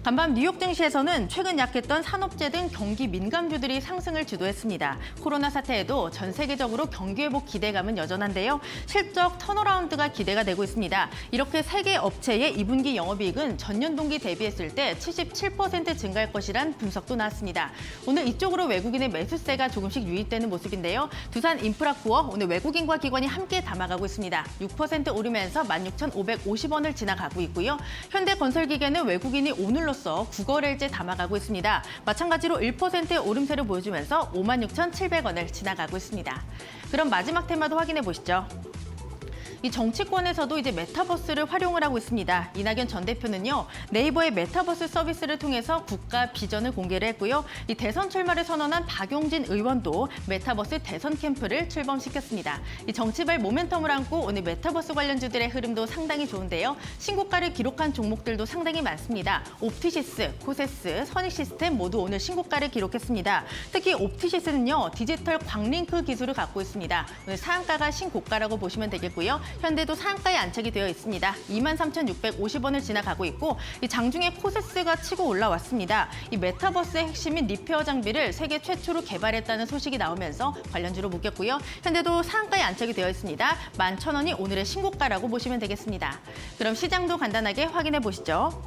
간밤 뉴욕 증시에서는 최근 약했던 산업재 등 경기 민감주들이 상승을 주도했습니다. 코로나 사태에도 전 세계적으로 경기 회복 기대감은 여전한데요. 실적 턴어라운드가 기대가 되고 있습니다. 이렇게 세계 업체의 2분기 영업이익은 전년 동기 대비했을 때 77% 증가할 것이란 분석도 나왔습니다. 오늘 이쪽으로 외국인의 매수세가 조금씩 유입되는 모습인데요. 두산 인프라코어 오늘 외국인과 기관이 함께 담아가고 있습니다. 6% 오르면서 16,550원을 지나가고 있고요. 현대건설기계는 외국인이 오늘로 9거래일째 담아가고 있습니다. 마찬가지로 1%의 오름세를 보여주면서 56,700원을 지나가고 있습니다. 그럼 마지막 테마도 확인해 보시죠. 이 정치권에서도 이제 메타버스를 활용을 하고 있습니다. 이낙연 전 대표는요, 네이버의 메타버스 서비스를 통해서 국가 비전을 공개를 했고요. 이 대선 출마를 선언한 박용진 의원도 메타버스 대선 캠프를 출범시켰습니다. 이 정치발 모멘텀을 안고 오늘 메타버스 관련주들의 흐름도 상당히 좋은데요. 신고가를 기록한 종목들도 상당히 많습니다. 옵티시스, 코세스, 선익시스템 모두 오늘 신고가를 기록했습니다. 특히 옵티시스는요, 디지털 광링크 기술을 갖고 있습니다. 오늘 상한가가 신고가라고 보시면 되겠고요. 현대도 상한가에 안착이 되어 있습니다. 23,650원을 지나가고 있고 이 장중에 코세스가 치고 올라왔습니다. 이 메타버스의 핵심인 리페어 장비를 세계 최초로 개발했다는 소식이 나오면서 관련주로 묶였고요. 현대도 상한가에 안착이 되어 있습니다. 11,000원이 오늘의 신고가라고 보시면 되겠습니다. 그럼 시장도 간단하게 확인해 보시죠.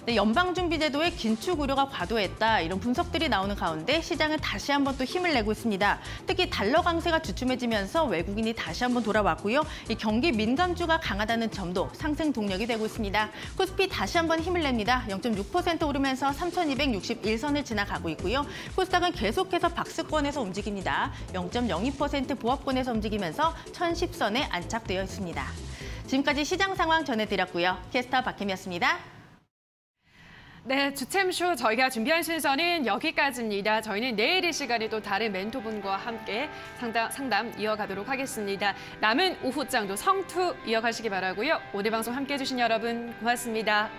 네, 연방준비제도의 긴축 우려가 과도했다 이런 분석들이 나오는 가운데 시장은 다시 한번 또 힘을 내고 있습니다. 특히 달러 강세가 주춤해지면서 외국인이 다시 한번 돌아왔고요. 이 경기 민감주가 강하다는 점도 상승 동력이 되고 있습니다. 코스피 다시 한번 힘을 냅니다. 0.6% 오르면서 3,261선을 지나가고 있고요. 코스닥은 계속해서 박스권에서 움직입니다. 0.02% 보합권에서 움직이면서 1,010선에 안착되어 있습니다. 지금까지 시장 상황 전해드렸고요. 캐스터 박혜미였습니다. 네, 주챔쇼 저희가 준비한 순서는 여기까지입니다. 저희는 내일 이 시간에 또 다른 멘토분과 함께 상담 이어가도록 하겠습니다. 남은 오후장도 성투 이어가시기 바라고요. 오늘 방송 함께해 주신 여러분 고맙습니다.